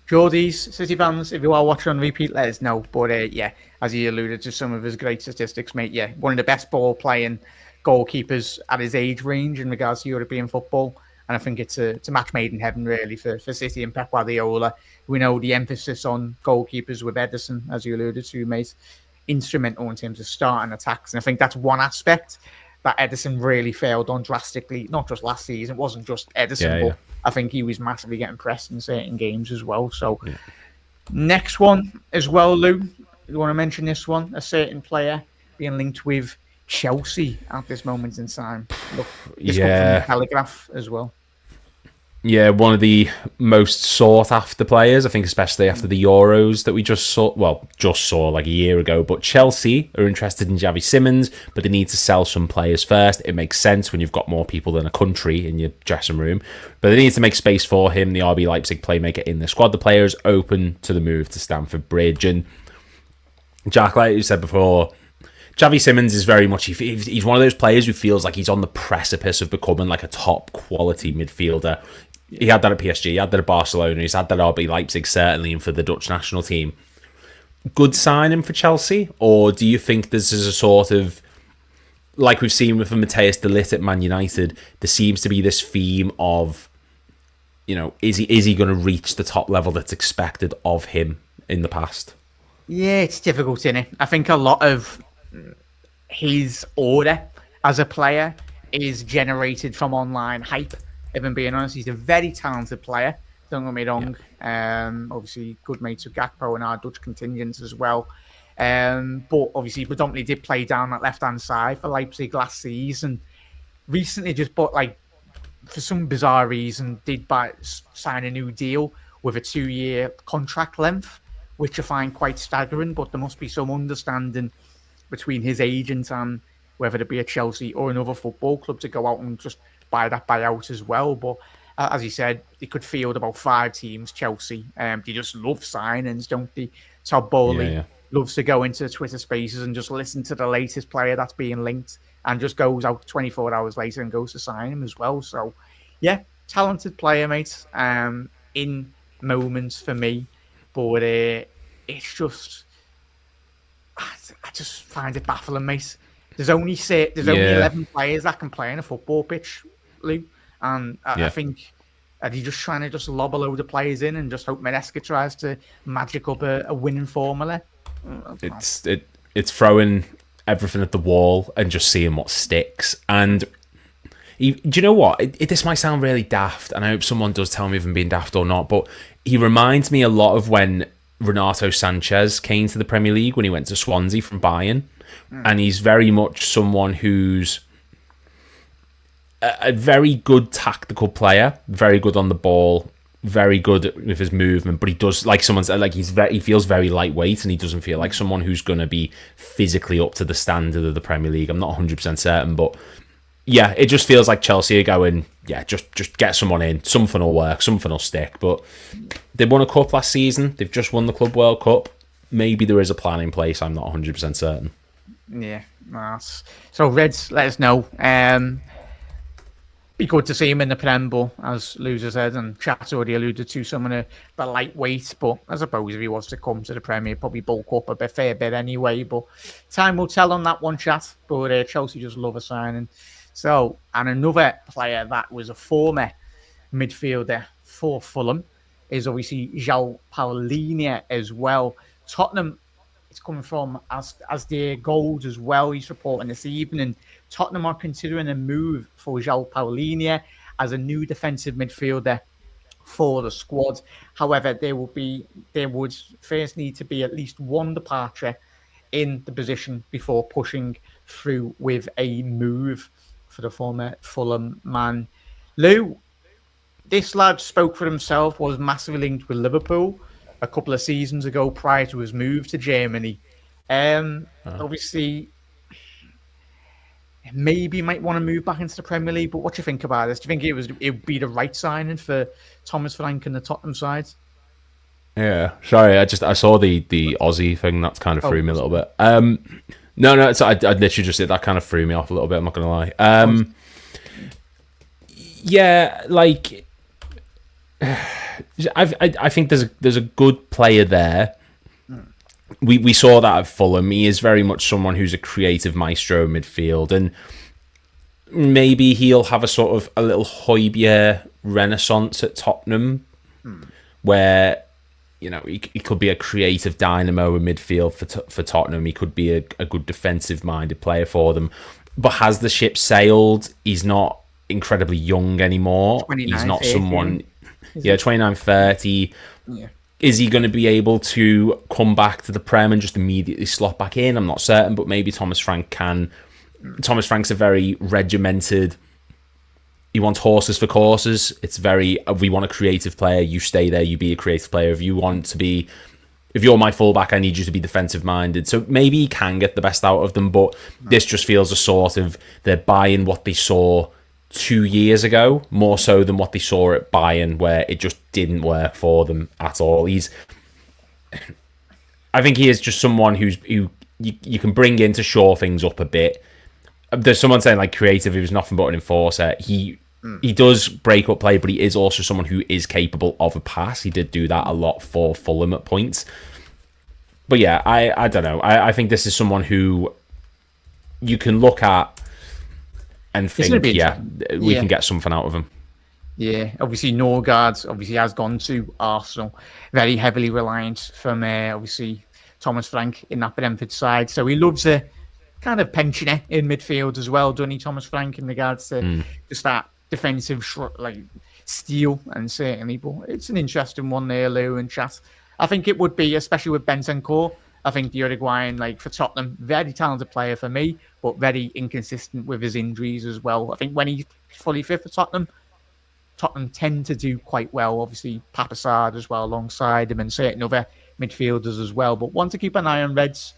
Geordies, City fans, if you are watching on repeat, let us know. But yeah, as you alluded to some of his great statistics, mate, yeah, one of the best ball-playing goalkeepers at his age range in regards to European football. And I think it's a match made in heaven, really, for City and Pep Guardiola. We know the emphasis on goalkeepers with Ederson, as you alluded to, mate, instrumental in terms of starting attacks. And I think that's one aspect that Ederson really failed on drastically, not just last season. It wasn't just Ederson, but I think he was massively getting pressed in certain games as well. So next one as well, Lou, you want to mention this one? A certain player being linked with Chelsea at this moment in time. Look, this comes from the Telegraph as well. Yeah, one of the most sought after players, I think, especially after the Euros that we just saw like a year ago. But Chelsea are interested in Xavi Simons, but they need to sell some players first. It makes sense when you've got more people than a country in your dressing room. But they need to make space for him, the RB Leipzig playmaker in the squad. The player is open to the move to Stamford Bridge. And Jack, like you said before, Xavi Simons is very much, he's one of those players who feels like he's on the precipice of becoming like a top quality midfielder. He had that at PSG, he had that at Barcelona, he's had that at RB Leipzig, certainly, and for the Dutch national team. Good signing for Chelsea? Or do you think this is a sort of like we've seen with Matthias de Ligt at Man United, there seems to be this theme of, is he going to reach the top level that's expected of him in the past? Yeah, it's difficult, isn't it? I think a lot of his order as a player is generated from online hype. If I'm being honest, he's a very talented player. Don't get me wrong. Yeah. Obviously, good mates with Gakpo and our Dutch contingents as well. But obviously, predominantly did play down that left-hand side for Leipzig last season. Recently, just bought, for some bizarre reason, did sign a new deal with a 2-year contract length, which I find quite staggering. But there must be some understanding between his agent and whether it be a Chelsea or another football club to go out and just buy that buyout as well. But as you said, they could field about 5 teams, Chelsea. They just love signings, don't they? Todd Bowley loves to go into Twitter spaces and just listen to the latest player that's being linked and just goes out 24 hours later and goes to sign him as well. So, yeah, talented player, mate, in moments for me. But it's just... I just find it baffling, mate. There's only 11 players that can play in a football pitch, Lou. And I think, are you just trying to just lob a load of players in and just hope Maresca tries to magic up a winning formula? It's throwing everything at the wall and just seeing what sticks. And do you know what? This might sound really daft, and I hope someone does tell me if I'm being daft or not, but he reminds me a lot of when Renato Sanchez came to the Premier League when he went to Swansea from Bayern. And he's very much someone who's a very good tactical player, very good on the ball, very good with his movement, but he does, like someone said, like he feels very lightweight, and he doesn't feel like someone who's going to be physically up to the standard of the Premier League. I'm not 100% certain, but yeah, it just feels like Chelsea are going, just get someone in, something will work, something will stick. But they won a cup last season, they've just won the Club World Cup. Maybe there is a plan in place, I'm not 100% certain. Yeah, nice. So Reds, let us know. Be good to see him in the Prem, but as Loser said, and Chat's already alluded to, some of the lightweight, but I suppose if he was to come to the Premier, probably bulk up a fair bit anyway. But time will tell on that one, Chat. But Chelsea just love a signing. So, and another player that was a former midfielder for Fulham is obviously João Paulinho as well. Tottenham, it's coming from as their goals as well. He's reporting this evening. Tottenham are considering a move for João Paulinho as a new defensive midfielder for the squad. However, there would first need to be at least one departure in the position before pushing through with a move for the former Fulham man. Lou, this lad spoke for himself, was massively linked with Liverpool a couple of seasons ago prior to his move to Germany. Obviously, maybe he might want to move back into the Premier League, but what do you think about this? Do you think it would be the right signing for Thomas Frank and the Tottenham side? Yeah, sorry, I saw the Aussie thing, that kind of threw me a little bit. No, I literally just did that, kind of threw me off a little bit, I'm not going to lie. Yeah, like... I think there's a good player there. We saw that at Fulham. He is very much someone who's a creative maestro in midfield, and maybe he'll have a sort of a little Højbjerg renaissance at Tottenham, where he could be a creative dynamo in midfield for Tottenham. He could be a good defensive minded player for them. But has the ship sailed? He's not incredibly young anymore. He's not someone. 29, 30. Yeah. Is he going to be able to come back to the Prem and just immediately slot back in? I'm not certain, but maybe Thomas Frank can. Thomas Frank's a very regimented... He wants horses for courses. It's very... We want a creative player. You stay there. You be a creative player. If you're my fullback, I need you to be defensive-minded. So maybe he can get the best out of them, but this just feels a sort of... They're buying what they saw 2 years ago, more so than what they saw at Bayern, where it just didn't work for them at all. I think he is just someone who you can bring in to shore things up a bit. There's someone saying like creative, he was nothing but an enforcer. He does break up play, but he is also someone who is capable of a pass. He did do that a lot for Fulham at points. But yeah, I don't know. I think this is someone who you can look at and think, we yeah. can get something out of him. Yeah, obviously Norgard obviously has gone to Arsenal, very heavily reliant from obviously Thomas Frank in that Brentford side. So he loves a kind of pensioner in midfield as well, doesn't he, Thomas Frank, in regards to just that defensive steel, and certainly. But it's an interesting one there, Lou and chat. I think it would be, especially with Bentancur. I think the Uruguayan, for Tottenham, very talented player for me, but very inconsistent with his injuries as well. I think when he's fully fit for Tottenham tend to do quite well. Obviously, Papassard as well alongside him, and certain other midfielders as well. But one to keep an eye on, Reds.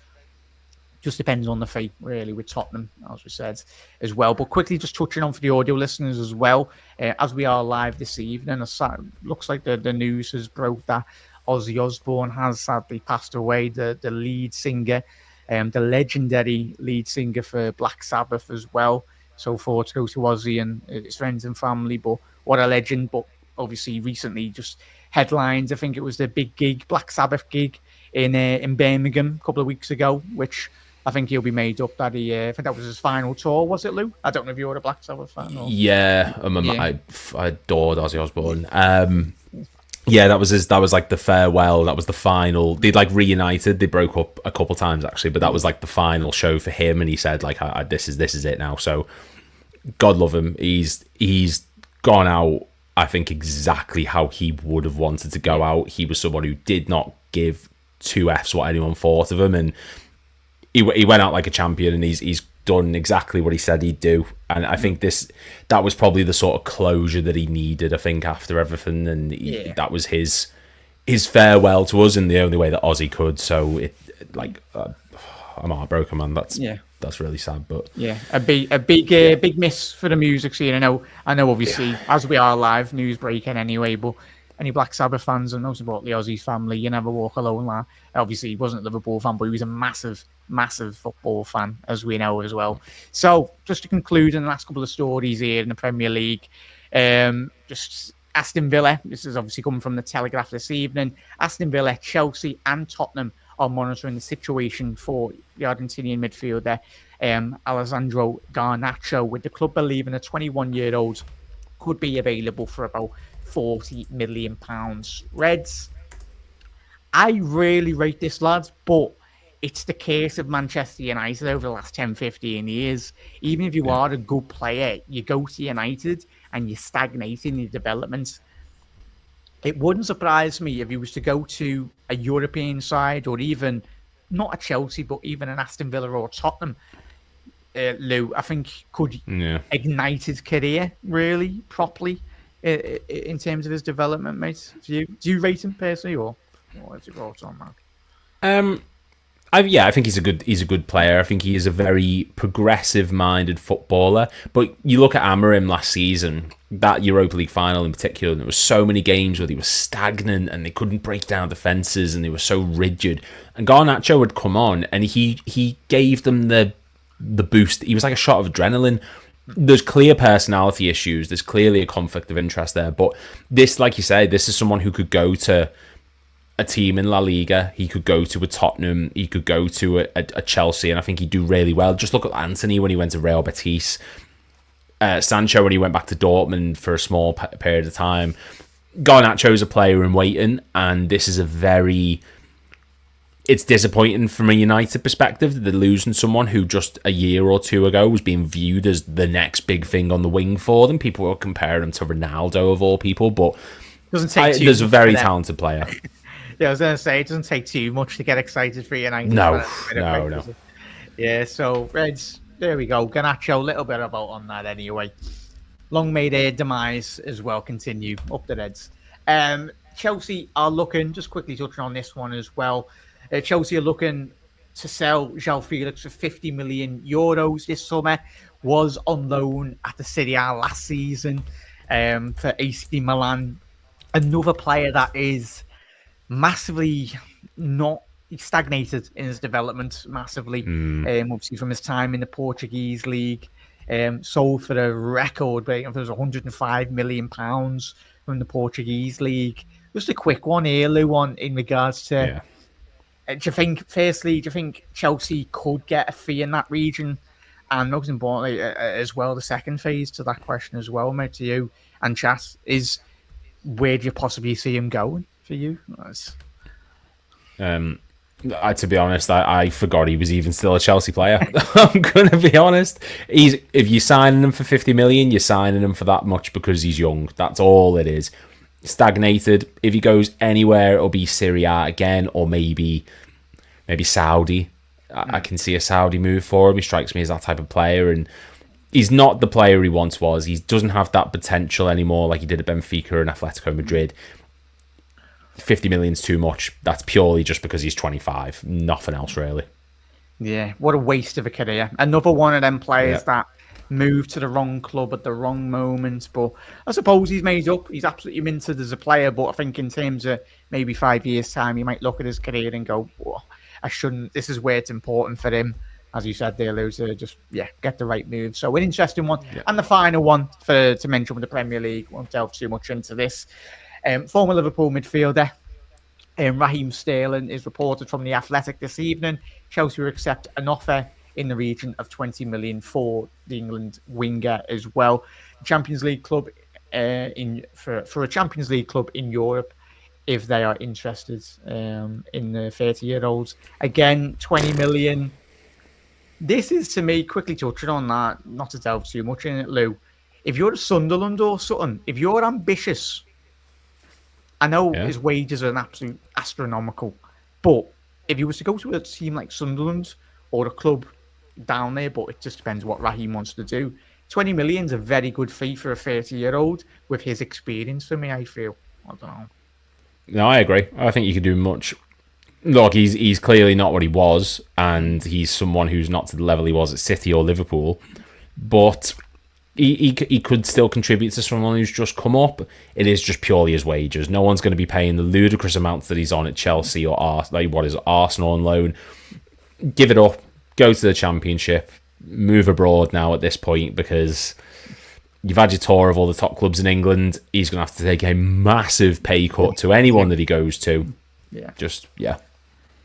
Just depends on the fate, really, with Tottenham, as we said, as well. But quickly, just touching on for the audio listeners as well, as we are live this evening, looks like the news has broke that Ozzy Osbourne has sadly passed away, the lead singer, the legendary lead singer for Black Sabbath as well. So thoughts go to Ozzy and his friends and family, but what a legend. But obviously recently just headlines, I think it was the big gig, Black Sabbath gig in Birmingham a couple of weeks ago, which I think he'll be made up that I think that was his final tour, was it, Lou? I don't know if you're a Black Sabbath fan. Or... Yeah, I adored Ozzy Osbourne. Yeah, that was like the farewell. That was the final. They'd reunited. They broke up a couple times actually, but that was like the final show for him. And he said this is it now. So God love him. He's gone out, I think, exactly how he would have wanted to go out. He was someone who did not give two Fs what anyone thought of him, and he went out like a champion, and he's done exactly what he said he'd do. And I think that was probably the sort of closure that he needed, I think, after everything, and that was his farewell to us in the only way that Ozzy could. So I'm heartbroken, man. That's really sad, but a big miss for the music scene. I know. Obviously, as we are live, news breaking anyway. But any Black Sabbath fans, and most importantly, Ozzy's family, you never walk alone. Obviously, he wasn't a Liverpool fan, but he was a massive football fan, as we know as well. So, just to conclude, in the last couple of stories here in the Premier League, just Aston Villa. This is obviously coming from the Telegraph this evening. Aston Villa, Chelsea, and Tottenham are monitoring the situation for the Argentinian midfielder Alessandro Garnacho, with the club believing a 21-year-old could be available for about £40 million. Reds, I really rate this, lads, but it's the case of Manchester United over the last 10, 15 years. Even if you are a good player, you go to United and you stagnate in your development. It wouldn't surprise me if he was to go to a European side, or even not a Chelsea, but even an Aston Villa or Tottenham. Lou, I think could ignite his career really properly in terms of his development, mate. Do you rate him personally, or what's your thoughts on that? I think he's a good player. I think he is a very progressive-minded footballer. But you look at Amorim last season, that Europa League final in particular, and there were so many games where they were stagnant and they couldn't break down defences and they were so rigid. And Garnacho had come on and he gave them the boost. He was like a shot of adrenaline. There's clear personality issues. There's clearly a conflict of interest there. But this, like you say, this is someone who could go to a team in La Liga. He could go to a Tottenham. He could go to a Chelsea, and I think he'd do really well. Just look at Anthony when he went to Real Betis. Sancho when he went back to Dortmund for a small period of time. Garnacho's a player in waiting, and this is it's disappointing from a United perspective that they're losing someone who just a year or two ago was being viewed as the next big thing on the wing for them. People were comparing him to Ronaldo of all people, but there's a very talented player. Yeah, I was going to say, it doesn't take too much to get excited for United. No. Yeah, so, Reds, there we go. Garnacho, a little bit about on that anyway. Long may their demise as well continue. Up the Reds. Chelsea are looking, just quickly touching on this one as well, Chelsea are looking to sell João Felix for €50 million this summer. Was on loan at the Serie A last season for AC Milan. Another player that is massively not stagnated in his development massively. Obviously from his time in the Portuguese league, sold for a record, but it was £105 million from the Portuguese league. Just a quick one here, Lou, in regards to. Do you think Chelsea could get a fee in that region And most importantly, as well, the second phase to that question as well, mate, to you and chat, is where do you possibly see him going for you? To be honest, I forgot he was even still a Chelsea player. I'm going to be honest. If you're signing him for 50 million, you're signing him for that much because he's young. That's all it is. Stagnated. If he goes anywhere, it'll be Serie A again, or maybe Saudi. I can see a Saudi move for him. He strikes me as that type of player, and he's not the player he once was. He doesn't have that potential anymore like he did at Benfica and Atletico Madrid. 50 million's too much. That's purely just because he's 25. Nothing else, really. Yeah, what a waste of a career. Another one of them players that moved to the wrong club at the wrong moment. But I suppose he's made up. He's absolutely minted as a player. But I think in terms of maybe 5 years' time, you might look at his career and go, oh, I shouldn't. This is where it's important for him, as you said there, Lou, to just get the right move. So an interesting one. Yeah. And the final one to mention with the Premier League. Won't delve too much into this. Former Liverpool midfielder Raheem Sterling is reported from The Athletic this evening. Chelsea will accept an offer in the region of 20 million for the England winger as well. Champions League club for a Champions League club in Europe, if they are interested in the 30-year-olds. Again, 20 million. This is, to me, quickly touching on that, not to delve too much in it, Lou. If you're a Sunderland or something, if you're ambitious, I know his wages are an absolute astronomical, but if you was to go to a team like Sunderland or a club down there, but it just depends what Raheem wants to do. 20 million is a very good fee for a 30-year-old with his experience for me, I feel. I don't know. No, I agree. I think you could do much. Look, he's clearly not what he was, and he's someone who's not to the level he was at City or Liverpool, but he could still contribute to someone who's just come up. It is just purely his wages. No one's going to be paying the ludicrous amounts that he's on at Chelsea or Arsenal on loan. Give it up. Go to the Championship. Move abroad now at this point, because you've had your tour of all the top clubs in England. He's going to have to take a massive pay cut to anyone that he goes to. Yeah.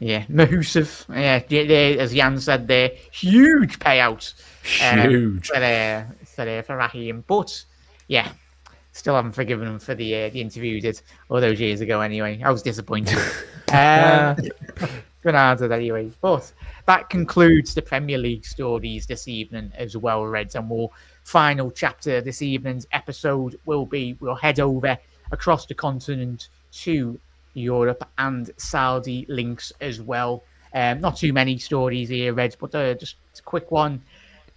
Yeah, Mahusiv. Yeah, as Jan said there, huge payout. Huge. For Raheem. But, yeah, still haven't forgiven him for the interview he did all those years ago anyway. I was disappointed. Granted anyway. But that concludes the Premier League stories this evening as well, Reds. And we'll final chapter this evening's episode will be, we'll head over across the continent to Europe and Saudi links as well. Not too many stories here, Reds, but just a quick one.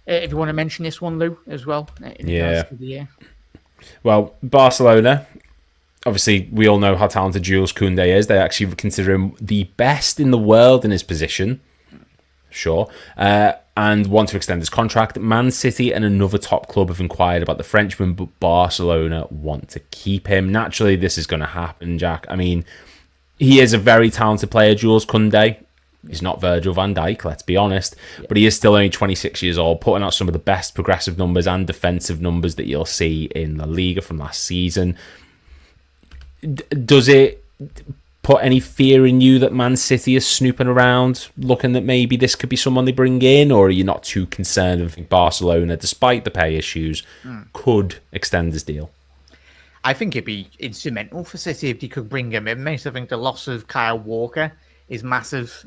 If you want to mention this one, Lou, as well. Well, Barcelona, obviously, we all know how talented Jules Koundé is. They actually consider him the best in the world in his position. Sure. And want to extend his contract. Man City and another top club have inquired about the Frenchman, but Barcelona want to keep him. Naturally, this is going to happen, Jack. I mean, he is a very talented player, Jules Koundé. He's not Virgil van Dijk, let's be honest. Yeah. But he is still only 26 years old, putting out some of the best progressive numbers and defensive numbers that you'll see in La Liga from last season. Does it put any fear in you that Man City is snooping around, looking that maybe this could be someone they bring in? Or are you not too concerned and think Barcelona, despite the pay issues, could extend his deal? I think it'd be instrumental for City if they could bring him in, mate. I think the loss of Kyle Walker is massive.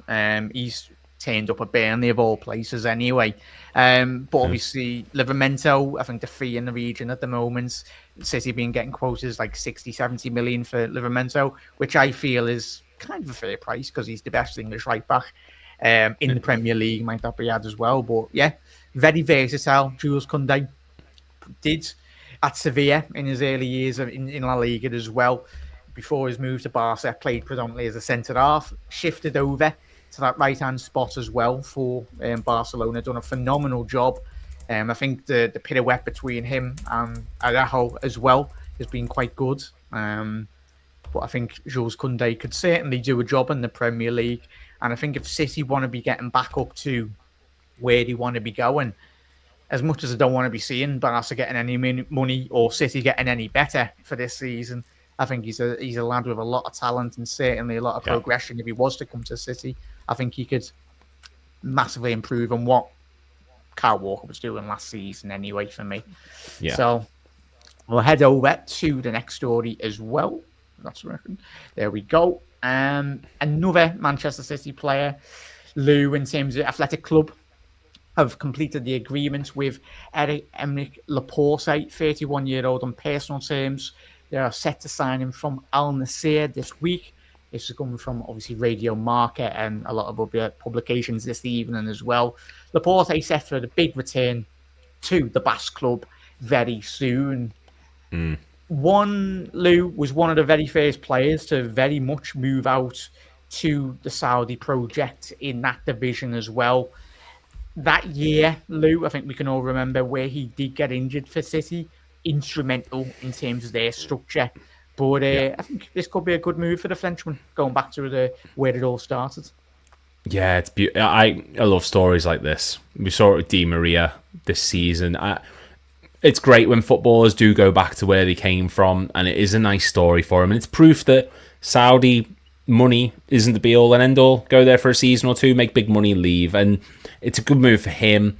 He's turned up at Burnley of all places anyway. But obviously, Livramento, I think the fee in the region at the moment, City been getting quotas like 60, 70 million for Livramento, which I feel is kind of a fair price because he's the best English right back in the Premier League, might that be had as well. But yeah, very versatile. Jules Koundé did at Sevilla in his early years in La Liga as well. Before his move to Barca, played predominantly as a centre-half, shifted over to that right-hand spot as well for Barcelona, done a phenomenal job. I think the pirouette between him and Araujo as well has been quite good. But I think Jules Koundé could certainly do a job in the Premier League. And I think if City want to be getting back up to where they want to be going, as much as I don't want to be seeing Barca getting any money or City getting any better for this season, I think he's a lad with a lot of talent and certainly a lot of progression. If he was to come to City, I think he could massively improve on what Kyle Walker was doing last season anyway for me. Yeah. So we'll head over to the next story as well. That's working. There we go. Another Manchester City player, Lou, in terms of Athletic Club, have completed the agreement with Eric Laporte, 31-year-old, on personal terms. They are set to sign him from Al Nassr this week. This is coming from, obviously, Radio Market and a lot of other publications this evening as well. Laporte set for the big return to the Basque club very soon. Lou was one of the very first players to very much move out to the Saudi project in that division as well. That year, Lou, I think we can all remember where he did get injured for City, instrumental in terms of their structure. But I think this could be a good move for the Frenchman, going back to where it all started. Yeah, it's beautiful. I love stories like this. We saw it with Di Maria this season. It's great when footballers do go back to where they came from, and it is a nice story for him. And it's proof that Saudi money isn't the be-all and end-all. Go there for a season or two, make big money, leave. And it's a good move for him.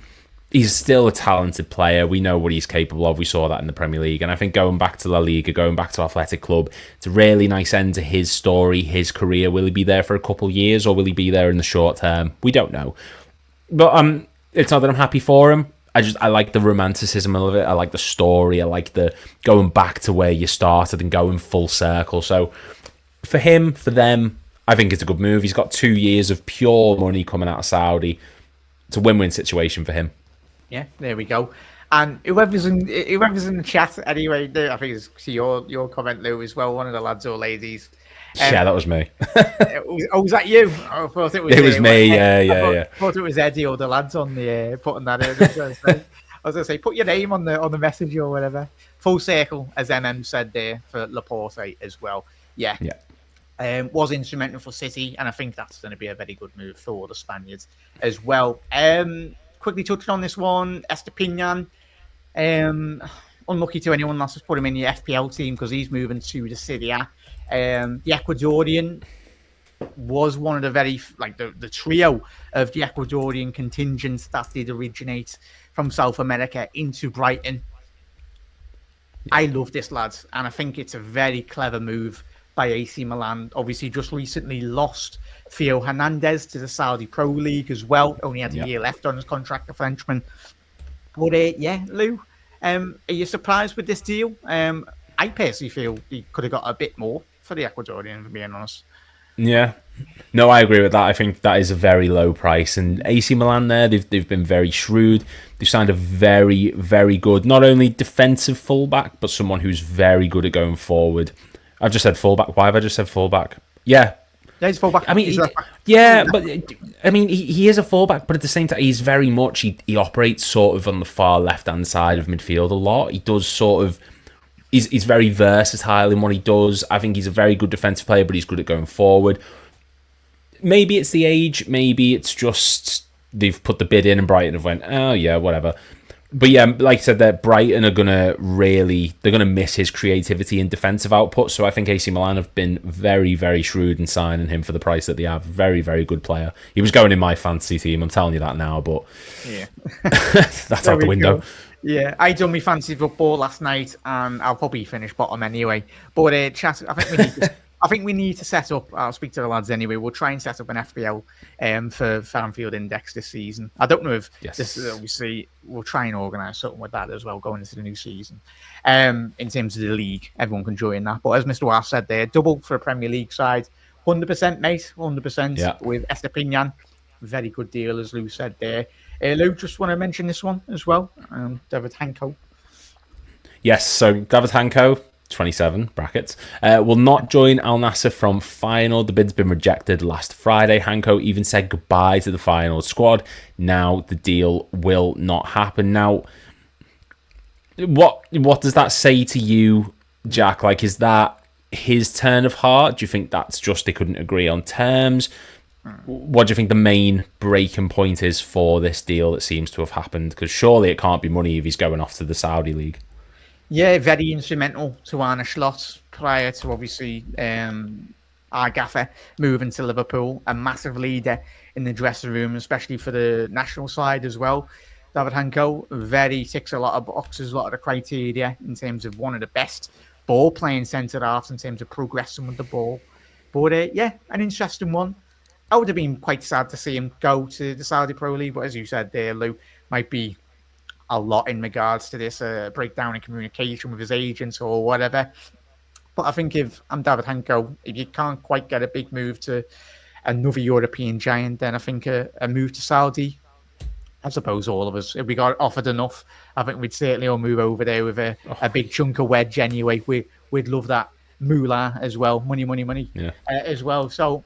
He's still a talented player. We know what he's capable of. We saw that in the Premier League. And I think going back to La Liga, going back to Athletic Club, it's a really nice end to his story, his career. Will he be there for a couple of years, or will he be there in the short term? We don't know. But it's not that I'm happy for him. I like the romanticism of it. I like the story. I like the going back to where you started and going full circle. So for him, for them, I think it's a good move. He's got 2 years of pure money coming out of Saudi. It's a win-win situation for him. Yeah, there we go. And whoever's in the chat anyway, I think it's your comment, Lou, as well. One of the lads or ladies. Yeah, that was me. Was that you? I thought it was. It was me. Yeah. I thought it was Eddie or the lads on the putting that in. I was going to say, put your name on the message or whatever. Full circle, as MM said there, for Laporte as well. Yeah. Was instrumental for City, and I think that's going to be a very good move for the Spaniards as well. Quickly touching on this one, Estupiñán. Unlucky to anyone that's just put him in the FPL team because he's moving to the Serie A. The Ecuadorian was one of the very, the trio of the Ecuadorian contingents that did originate from South America into Brighton. I love this lad, and I think it's a very clever move by AC Milan. Obviously, just recently lost Theo Hernandez to the Saudi Pro League as well. Only had a year left on his contract, the Frenchman. But Lou, are you surprised with this deal? I personally feel he could have got a bit more for the Ecuadorian, to be honest. Yeah. No, I agree with that. I think that is a very low price. And AC Milan there, they've been very shrewd. They've signed a very, very good, not only defensive fullback, but someone who's very good at going forward. I've just said fullback. Why have I just said fullback? Yeah. Yeah, he's fullback. I mean, he is a fullback, but at the same time, he's very much, he operates sort of on the far left-hand side of midfield a lot. He does sort of, he's very versatile in what he does. I think he's a very good defensive player, but he's good at going forward. Maybe it's the age, maybe it's just they've put the bid in and Brighton have went, oh yeah, whatever. But yeah, like I said, that Brighton are they're gonna miss his creativity and defensive output. So I think AC Milan have been very, very shrewd in signing him for the price that they have. Very, very good player. He was going in my fantasy team. I'm telling you that now, but yeah, that's out the window. Go. Yeah, I done my fantasy football last night, and I'll probably finish bottom anyway. But chat, I think we need to set up. I'll speak to the lads anyway. We'll try and set up an FPL for Anfield Index this season. I don't know if this is obviously we'll try and organise something with that as well going into the new season. In terms of the league, everyone can join that. But as Mr. Waff said there, double for a Premier League side, 100%, mate, 100% with Estupiñán. Very good deal, as Lou said there. Lou, just want to mention this one as well. David Hanko. Yes, so David Hanko, 27 brackets, will not join Al Nassr from final. The bid's been rejected last Friday. Hanko even said goodbye to the final squad. Now the deal will not happen. Now, what does that say to you, Jack? Like, is that his turn of heart? Do you think that's just they couldn't agree on terms? What do you think the main breaking point is for this deal that seems to have happened? Because surely it can't be money if he's going off to the Saudi league. Yeah, very instrumental to Arne Slot prior to obviously our gaffer moving to Liverpool. A massive leader in the dressing room, especially for the national side as well. David Hanko ticks a lot of boxes, a lot of the criteria in terms of one of the best ball playing centre halves in terms of progressing with the ball. But an interesting one. I would have been quite sad to see him go to the Saudi Pro League, but as you said there, Lou, might be a lot in regards to this breakdown in communication with his agents or whatever. But I think if I'm David Hanko, if you can't quite get a big move to another European giant, then I think a move to Saudi, I suppose all of us, if we got offered enough, I think we'd certainly all move over there with a big chunk of wedge anyway. We'd love that moolah as well, money, as well. So,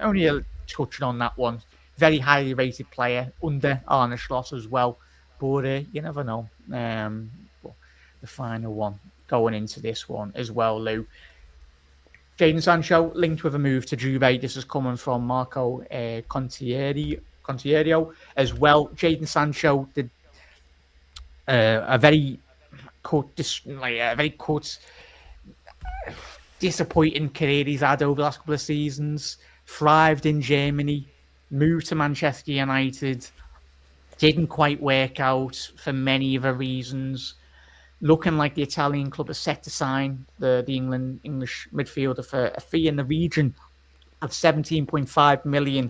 only touching on that one. Very highly rated player, under Arne Slot as well. But you never know. The final one going into this one as well, Lou. Jadon Sancho linked with a move to Juve. This is coming from Marco Contiero as well. Jadon Sancho did a very disappointing career he's had over the last couple of seasons. Thrived in Germany, moved to Manchester United, didn't quite work out for many other reasons. Looking like the Italian club is set to sign the English midfielder for a fee in the region of 17.5 million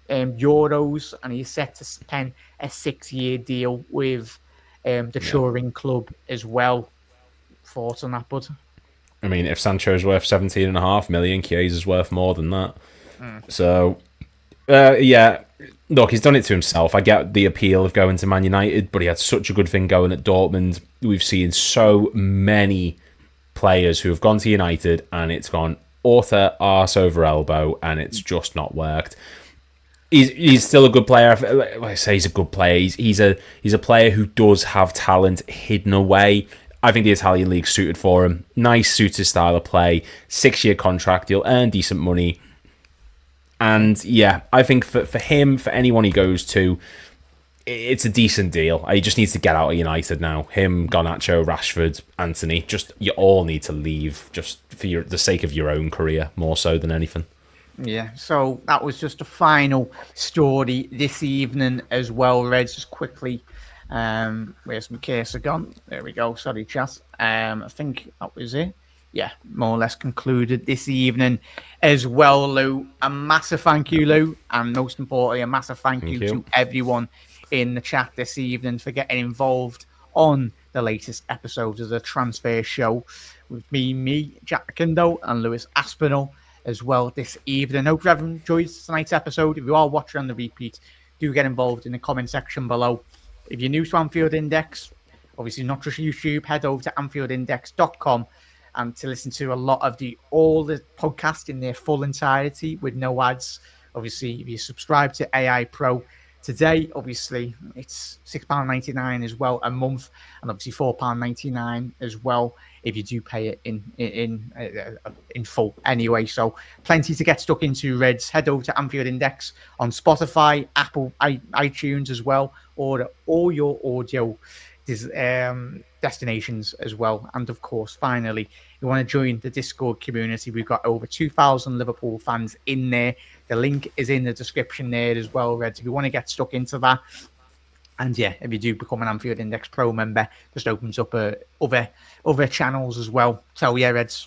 euros, and he's set to spend a 6-year deal with the Turin club as well. Thoughts on that, bud? I mean, if Sancho's worth 17.5 million, Chiesa's worth more than that. So, look, he's done it to himself. I get the appeal of going to Man United, but he had such a good thing going at Dortmund. We've seen so many players who have gone to United and it's gone utter arse over elbow and it's just not worked. He's still a good player. I say he's a good player. He's a player who does have talent hidden away. I think the Italian league's suited for him. Nice, suits his style of play. 6-year contract. He'll earn decent money. And I think for him, for anyone he goes to, it's a decent deal. He just needs to get out of United now. Him, Garnacho, Rashford, Anthony. You all need to leave just for the sake of your own career, more so than anything. Yeah, so that was just a final story this evening as well, Reds. Just quickly, where's my case gone? There we go. Sorry, chat. I think that was it. Yeah, more or less concluded this evening as well, Lou. A massive thank you, Lou. And most importantly, a massive thank you to everyone in the chat this evening for getting involved on the latest episodes of the Transfer Show with me, Jack McIndoe, and Lewis Aspinall as well this evening. Hope everyone enjoyed tonight's episode. If you are watching on the repeat, do get involved in the comment section below. If you're new to Anfield Index, obviously not just YouTube, head over to AnfieldIndex.com and to listen to a lot of all the podcasts in their full entirety with no ads. Obviously, if you subscribe to AI Pro today, obviously it's £6.99 as well a month, and obviously £4.99 as well if you do pay it in full anyway. So plenty to get stuck into, Reds. Head over to Anfield Index on Spotify, Apple, iTunes as well, or all your audio destinations as well. And of course, finally, you want to join the Discord community. We've got over 2,000 Liverpool fans in there. The link is in the description there as well, Reds, if you want to get stuck into that. And if you do become an Anfield Index Pro member, just opens up other channels as well. So Reds,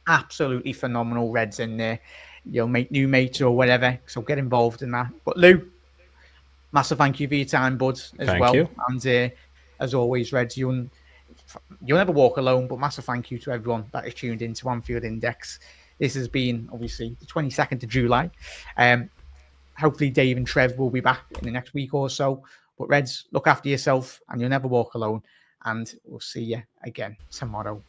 absolutely phenomenal Reds in there. You'll make new mates or whatever, so get involved in that. But Lou, massive thank you for your time, bud, as well. You. And as always, Reds, you'll never walk alone, but massive thank you to everyone that is tuned into Anfield Index. This has been, obviously, the 22nd of July. Hopefully, Dave and Trev will be back in the next week or so. But Reds, look after yourself, and you'll never walk alone. And we'll see you again tomorrow.